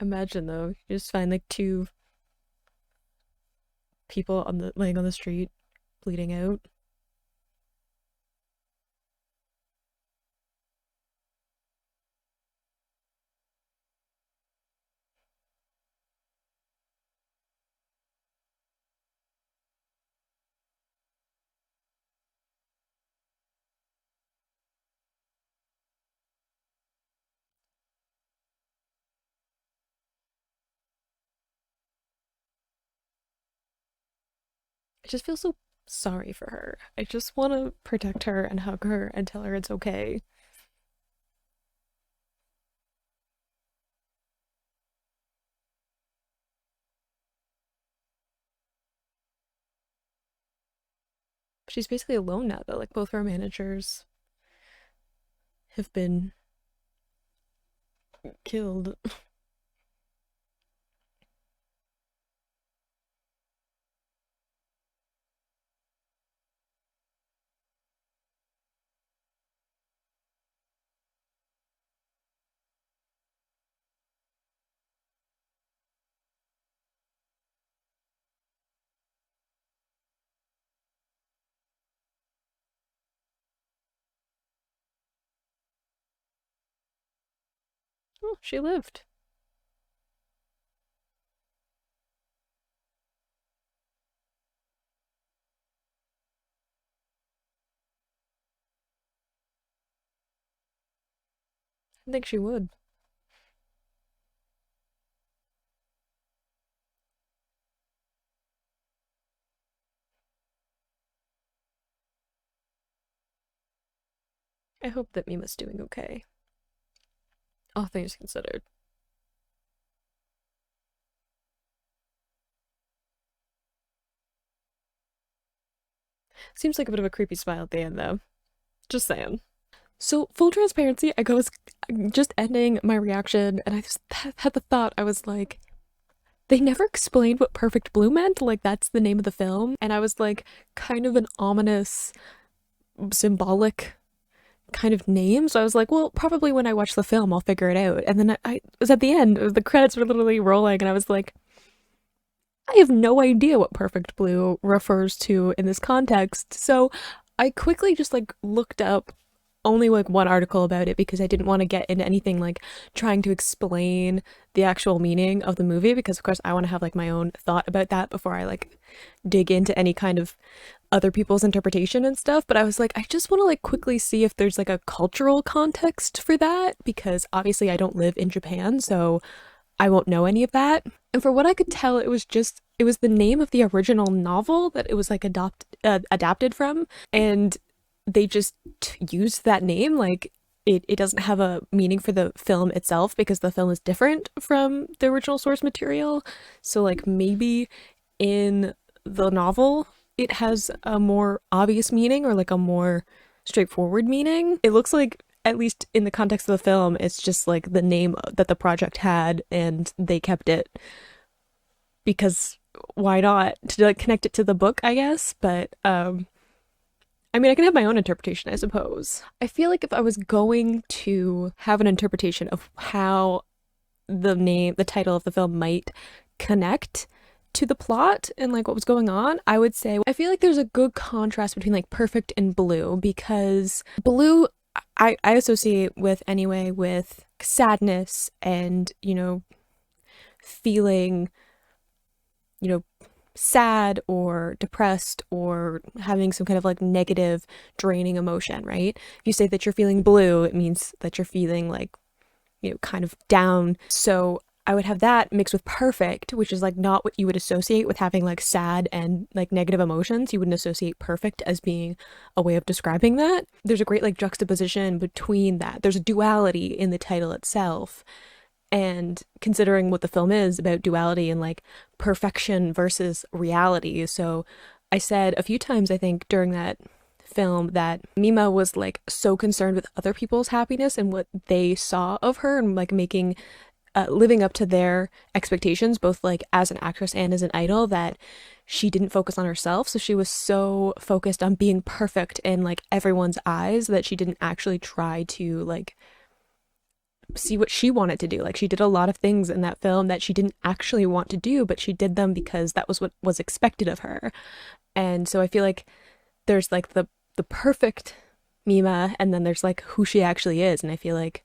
Imagine though, you just find like two people on the laying on the street, bleeding out. I just feel so sorry for her. I just want to protect her and hug her and tell her it's okay. She's basically alone now, though. Like, both her managers have been killed. Oh, she lived. I think she would. I hope that Mima's doing okay. All things considered. Seems like a bit of a creepy smile at the end, though. Just saying. So, full transparency, I was just ending my reaction, and I just had the thought, I was like, they never explained what Perfect Blue meant. Like, that's the name of the film. And I was like, kind of an ominous, symbolic kind of name. So I was like, well, probably when I watch the film, I'll figure it out. And then I was at the end, the credits were literally rolling, and I was like, I have no idea what Perfect Blue refers to in this context. So I quickly just like looked up only like one article about it because I didn't want to get into anything like trying to explain the actual meaning of the movie, because of course I want to have like my own thought about that before I like dig into any kind of other people's interpretation and stuff. But I was like, I just want to like quickly see if there's like a cultural context for that, because obviously I don't live in Japan, so I won't know any of that. And for what I could tell, it was the name of the original novel that it was like adapted from, and they just used that name. Like, it doesn't have a meaning for the film itself because the film is different from the original source material. So like maybe in the novel it has a more obvious meaning, or like a more straightforward meaning. It looks like, at least in the context of the film, it's just like the name that the project had and they kept it because why not, to like connect it to the book, I guess. But I mean, I can have my own interpretation, I suppose. I feel like if I was going to have an interpretation of how the title of the film might connect to the plot and like what was going on, I would say I feel like there's a good contrast between like Perfect and Blue, because Blue I associate with, anyway, with sadness and, feeling, you know, sad or depressed or having some kind of like negative, draining emotion, right? If you say that you're feeling blue, it means that you're feeling like, kind of down. So I would have that mixed with perfect, which is like not what you would associate with having like sad and like negative emotions. You wouldn't associate perfect as being a way of describing that. There's a great like juxtaposition between that. There's a duality in the title itself. And considering what the film is about, duality and like perfection versus reality. So I said a few times, I think, during that film that Mima was like so concerned with other people's happiness and what they saw of her, and like making living up to their expectations, both like as an actress and as an idol, that she didn't focus on herself. So she was so focused on being perfect in like everyone's eyes that she didn't actually try to like see what she wanted to do. Like, she did a lot of things in that film that she didn't actually want to do, but she did them because that was what was expected of her. And so I feel like there's like the perfect Mima, and then there's like who she actually is. And I feel like,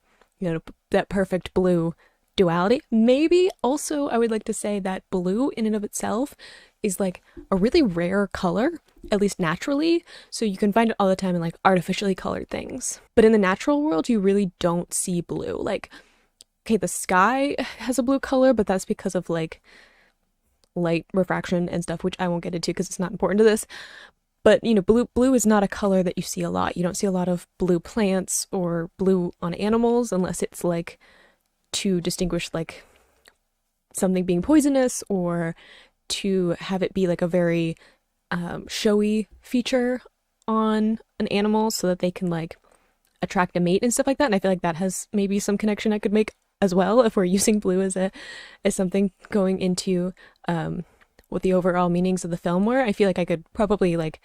that Perfect Blue duality. Maybe also I would like to say that blue in and of itself is like a really rare color, at least naturally. So you can find it all the time in like artificially colored things. But in the natural world, you really don't see blue. Like, okay, the sky has a blue color, but that's because of like light refraction and stuff, which I won't get into because it's not important to this. But you know, blue is not a color that you see a lot. You don't see a lot of blue plants or blue on animals unless it's like to distinguish like something being poisonous, or to have it be like a very showy feature on an animal so that they can like attract a mate and stuff like that. And I feel like that has maybe some connection I could make as well if we're using blue as something going into what the overall meanings of the film were. I feel like I could probably like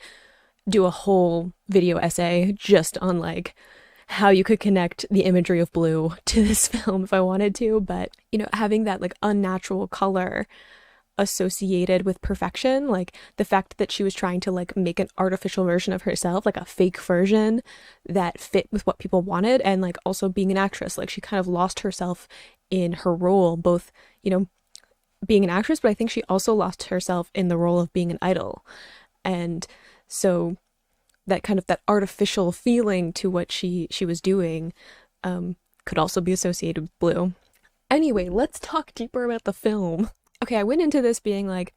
do a whole video essay just on like how you could connect the imagery of blue to this film if I wanted to. But you know, having that like unnatural color associated with perfection, like the fact that she was trying to like make an artificial version of herself, like a fake version that fit with what people wanted, and like also being an actress, like she kind of lost herself in her role, both, you know, being an actress, but I think she also lost herself in the role of being an idol. And so that kind of that artificial feeling to what she was doing could also be associated with blue. Anyway, let's talk deeper about the film. Okay, I went into this being like,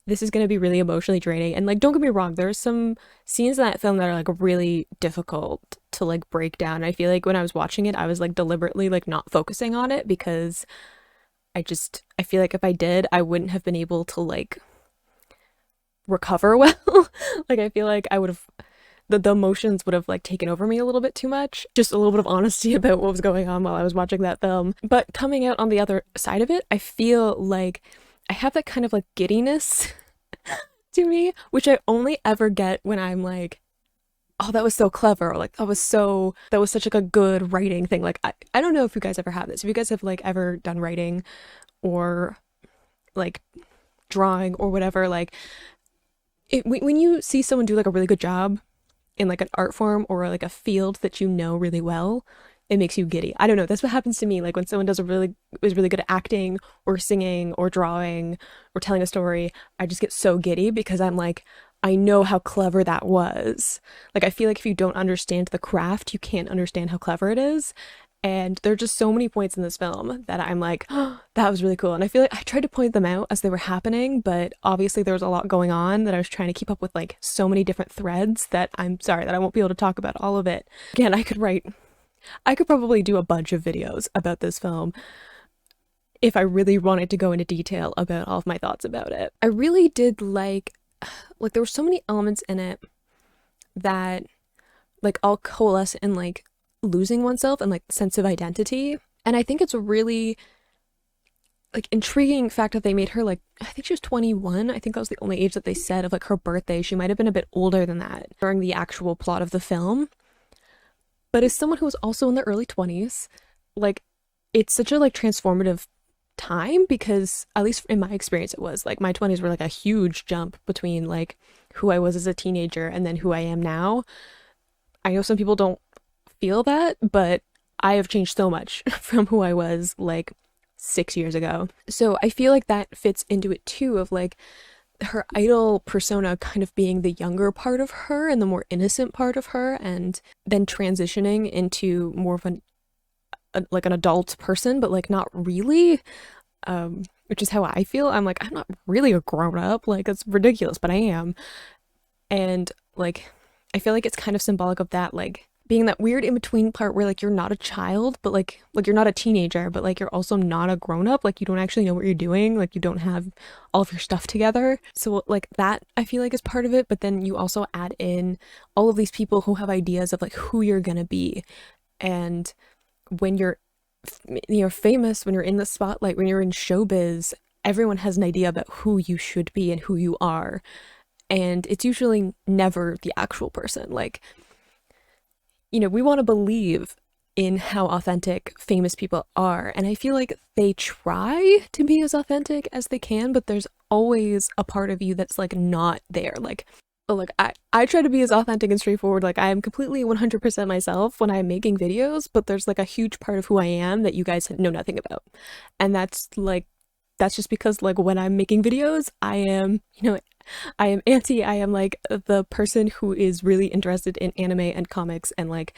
this is going to be really emotionally draining. And like, don't get me wrong, there's some scenes in that film that are like really difficult to like break down. I feel like when I was watching it, I was like deliberately like not focusing on it because I feel like if I did, I wouldn't have been able to like recover well. Like, I feel like I would have, the emotions would have like taken over me a little bit too much. Just a little bit of honesty about what was going on while I was watching that film. But coming out on the other side of it, I feel like I have that kind of like giddiness to me, which I only ever get when I'm like, oh, that was so clever, or like that was such like a good writing thing. Like I don't know if you guys ever have this. If you guys have like ever done writing or like drawing or whatever, like when you see someone do like a really good job in like an art form or like a field that you know really well, it makes you giddy. I don't know, that's what happens to me. Like when someone is really good at acting or singing or drawing or telling a story, I just get so giddy because I'm like, I know how clever that was. Like, I feel like if you don't understand the craft, you can't understand how clever it is. And there are just so many points in this film that I'm like, oh, that was really cool. And I feel like I tried to point them out as they were happening, but obviously there was a lot going on that I was trying to keep up with, like so many different threads that I'm sorry that I won't be able to talk about all of it. Again, I could probably do a bunch of videos about this film if I really wanted to go into detail about all of my thoughts about it. I really did like there were so many elements in it that like all coalesce in like losing oneself and like sense of identity. And I think it's a really like intriguing fact that they made her like, I think she was 21. I think that was the only age that they said of like her birthday. She might have been a bit older than that during the actual plot of the film. But as someone who was also in their early 20s, like it's such a like transformative time, because at least in my experience it was like my 20s were like a huge jump between like who I was as a teenager and then who I am now. I know some people don't feel that, but I have changed so much from who I was like 6 years ago. So I feel like that fits into it too, of like her idol persona kind of being the younger part of her and the more innocent part of her, and then transitioning into more of like an adult person, but like not really, which is how I feel. I'm like, I'm not really a grown up, like it's ridiculous, but I am. And like I feel like it's kind of symbolic of that, like being that weird in between part where like you're not a child, but like you're not a teenager, but like you're also not a grown up, like you don't actually know what you're doing, like you don't have all of your stuff together. So like that I feel like is part of it, but then you also add in all of these people who have ideas of like who you're gonna be. And when you're famous, when you're in the spotlight, when you're in showbiz, everyone has an idea about who you should be and who you are, and it's usually never the actual person. Like, you know, we want to believe in how authentic famous people are, and I feel like they try to be as authentic as they can, but there's always a part of you that's like not there. Like I try to be as authentic and straightforward, like I am completely 100% myself when I'm making videos, but there's like a huge part of who I am that you guys know nothing about. And that's just because like when I'm making videos, I am, you know, I am I am like the person who is really interested in anime and comics, and like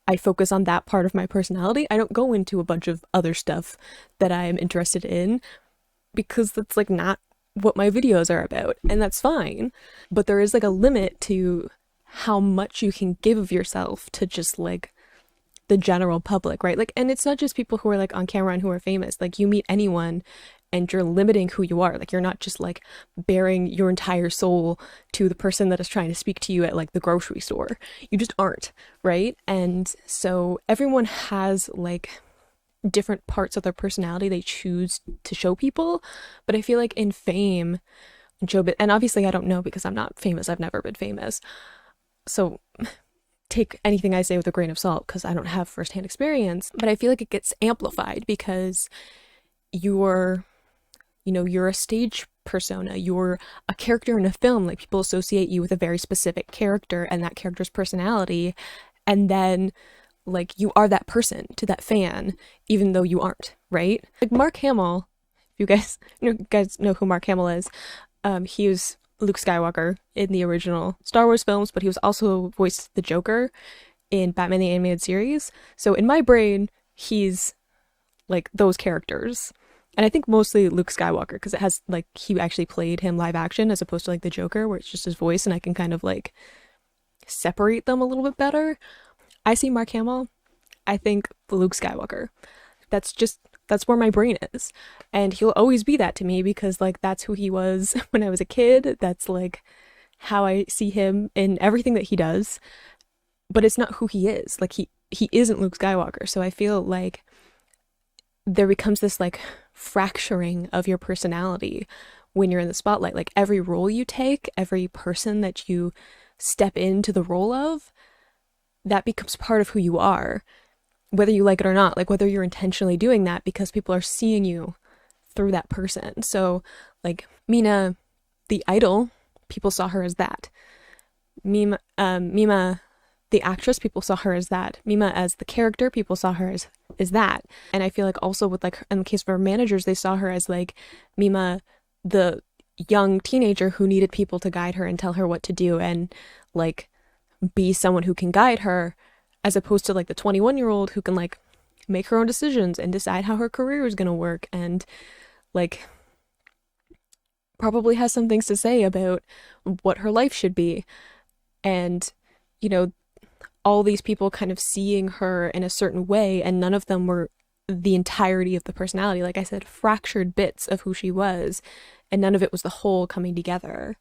I focus on that part of my personality. I don't go into a bunch of other stuff that I am interested in, because that's like not what my videos are about, and that's fine. But there is like a limit to how much you can give of yourself to just like the general public, right? Like, and it's not just people who are like on camera and who are famous. Like, you meet anyone and you're limiting who you are. Like, you're not just like bearing your entire soul to the person that is trying to speak to you at like the grocery store. You just aren't, right? And so everyone has like different parts of their personality they choose to show people. But I feel like in fame and showbiz, and obviously I don't know because I'm not famous, I've never been famous. So take anything I say with a grain of salt because I don't have firsthand experience, but I feel like it gets amplified because you're, you're a stage persona, you're a character in a film. Like, people associate you with a very specific character and that character's personality, and then like you are that person to that fan even though you aren't, right? Like Mark Hamill, if you guys know who Mark Hamill is. He was Luke Skywalker in the original Star Wars films, but he was also voiced the Joker in Batman the Animated Series. So in my brain, he's like those characters. And I think mostly Luke Skywalker, because it has like he actually played him live action as opposed to like the Joker, where it's just his voice and I can kind of like separate them a little bit better. I see Mark Hamill, I think Luke Skywalker. That's where my brain is. And he'll always be that to me because like that's who he was when I was a kid. That's like how I see him in everything that he does. But it's not who he is. Like he isn't Luke Skywalker. So I feel like there becomes this like fracturing of your personality when you're in the spotlight. Like every role you take, every person that you step into the role of, that becomes part of who you are, whether you like it or not, like whether you're intentionally doing that because people are seeing you through that person. So like Mina, the idol, people saw her as that. Mima, the actress, people saw her as that. Mima as the character, people saw her as that. And I feel like also with like in the case of her managers, they saw her as like Mima, the young teenager who needed people to guide her and tell her what to do and like be someone who can guide her, as opposed to like the 21-year-old who can like make her own decisions and decide how her career is going to work and like probably has some things to say about what her life should be. And all these people kind of seeing her in a certain way, and none of them were the entirety of the personality. Like I said, fractured bits of who she was, and none of it was the whole coming together.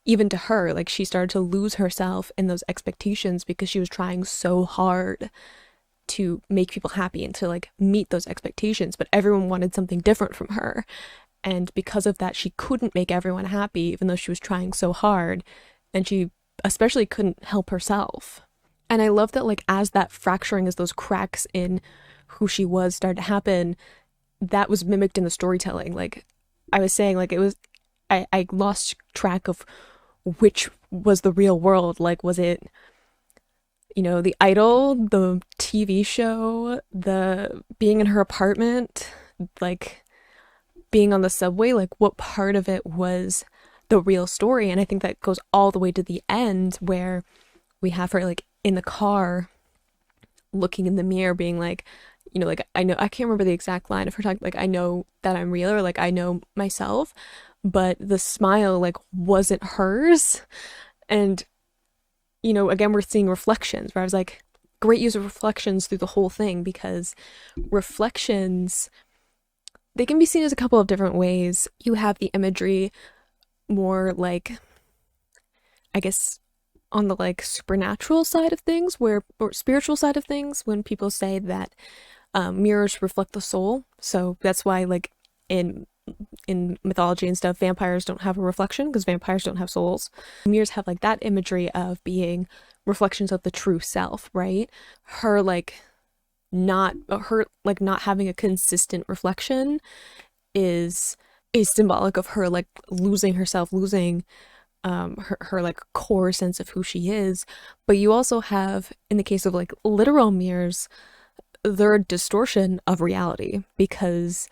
Even to her, like she started to lose herself in those expectations because she was trying so hard to make people happy and to like meet those expectations, but everyone wanted something different from her. And because of that, she couldn't make everyone happy, even though she was trying so hard. And she especially couldn't help herself. And I love that, like, as that fracturing, as those cracks in who she was started to happen, that was mimicked in the storytelling. Like I was saying, like, it was, I lost track of which was the real world. Like, was it, the idol, the TV show, the being in her apartment, like being on the subway, like what part of it was the real story? And I think that goes all the way to the end where we have her like in the car looking in the mirror being like, like I know, I can't remember the exact line of her talking, like I know that I'm real, or like I know myself, but the smile like wasn't hers. And again, we're seeing reflections where I was like, great use of reflections through the whole thing, because reflections, they can be seen as a couple of different ways. You have the imagery more like, I guess, on the like supernatural side of things, or spiritual side of things, when people say that mirrors reflect the soul. So that's why like in mythology and stuff, vampires don't have a reflection because vampires don't have souls. Mirrors have like that imagery of being reflections of the true self, right? Her not having a consistent reflection is symbolic of her like losing herself, losing her like core sense of who she is. But you also have, in the case of like literal mirrors, they're a distortion of reality, because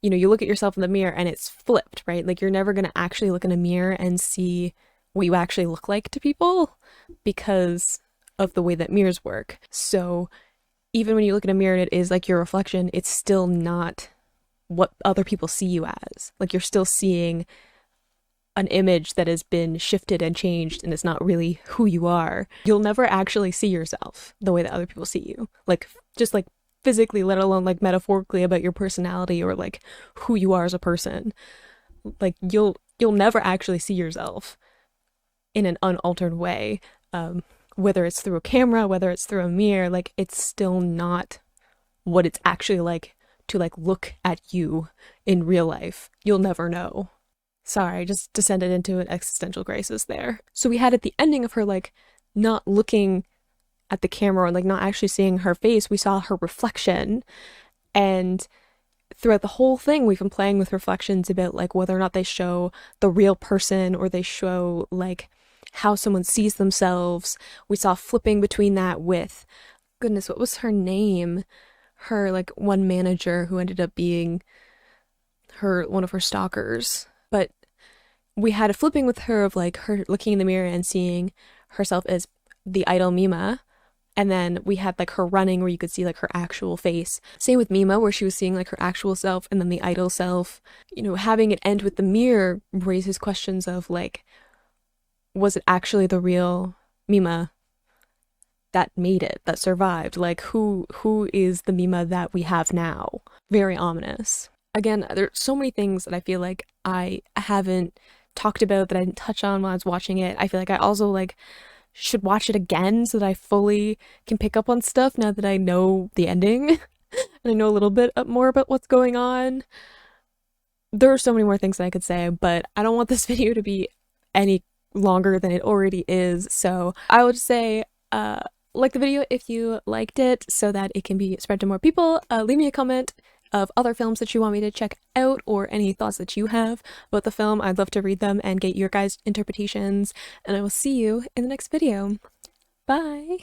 you look at yourself in the mirror and it's flipped, right? Like you're never going to actually look in a mirror and see what you actually look like to people because of the way that mirrors work. So even when you look in a mirror and it is like your reflection, it's still not what other people see you as. Like, you're still seeing an image that has been shifted and changed and it's not really who you are. You'll never actually see yourself the way that other people see you. Like, just like physically, let alone like metaphorically about your personality or like who you are as a person. Like, you'll never actually see yourself in an unaltered way. Whether it's through a camera, whether it's through a mirror, like, it's still not what it's actually like to like look at you in real life. You'll never know. Sorry, I just descended into an existential crisis there. So we had at the ending of her like not looking at the camera or like not actually seeing her face, we saw her reflection. And throughout the whole thing, we've been playing with reflections about like whether or not they show the real person or they show like how someone sees themselves. We saw flipping between that with, goodness, what was her name? Her like one manager who ended up being one of her stalkers. But we had a flipping with her of like her looking in the mirror and seeing herself as the idol Mima. And then we had like her running where you could see like her actual face. Same with Mima where she was seeing like her actual self and then the idol self. You know, having it end with the mirror raises questions of like, was it actually the real Mima that made it, that survived? Like, who is the Mima that we have now? Very ominous. Again, there's so many things that I feel like I haven't talked about, that I didn't touch on while I was watching it. I feel like I also like should watch it again so that I fully can pick up on stuff now that I know the ending and I know a little bit more about what's going on. There are so many more things that I could say, but I don't want this video to be any longer than it already is. So I would say like the video if you liked it so that it can be spread to more people. Leave me a comment of other films that you want me to check out or any thoughts that you have about the film. I'd love to read them and get your guys' interpretations, and I will see you in the next video. Bye!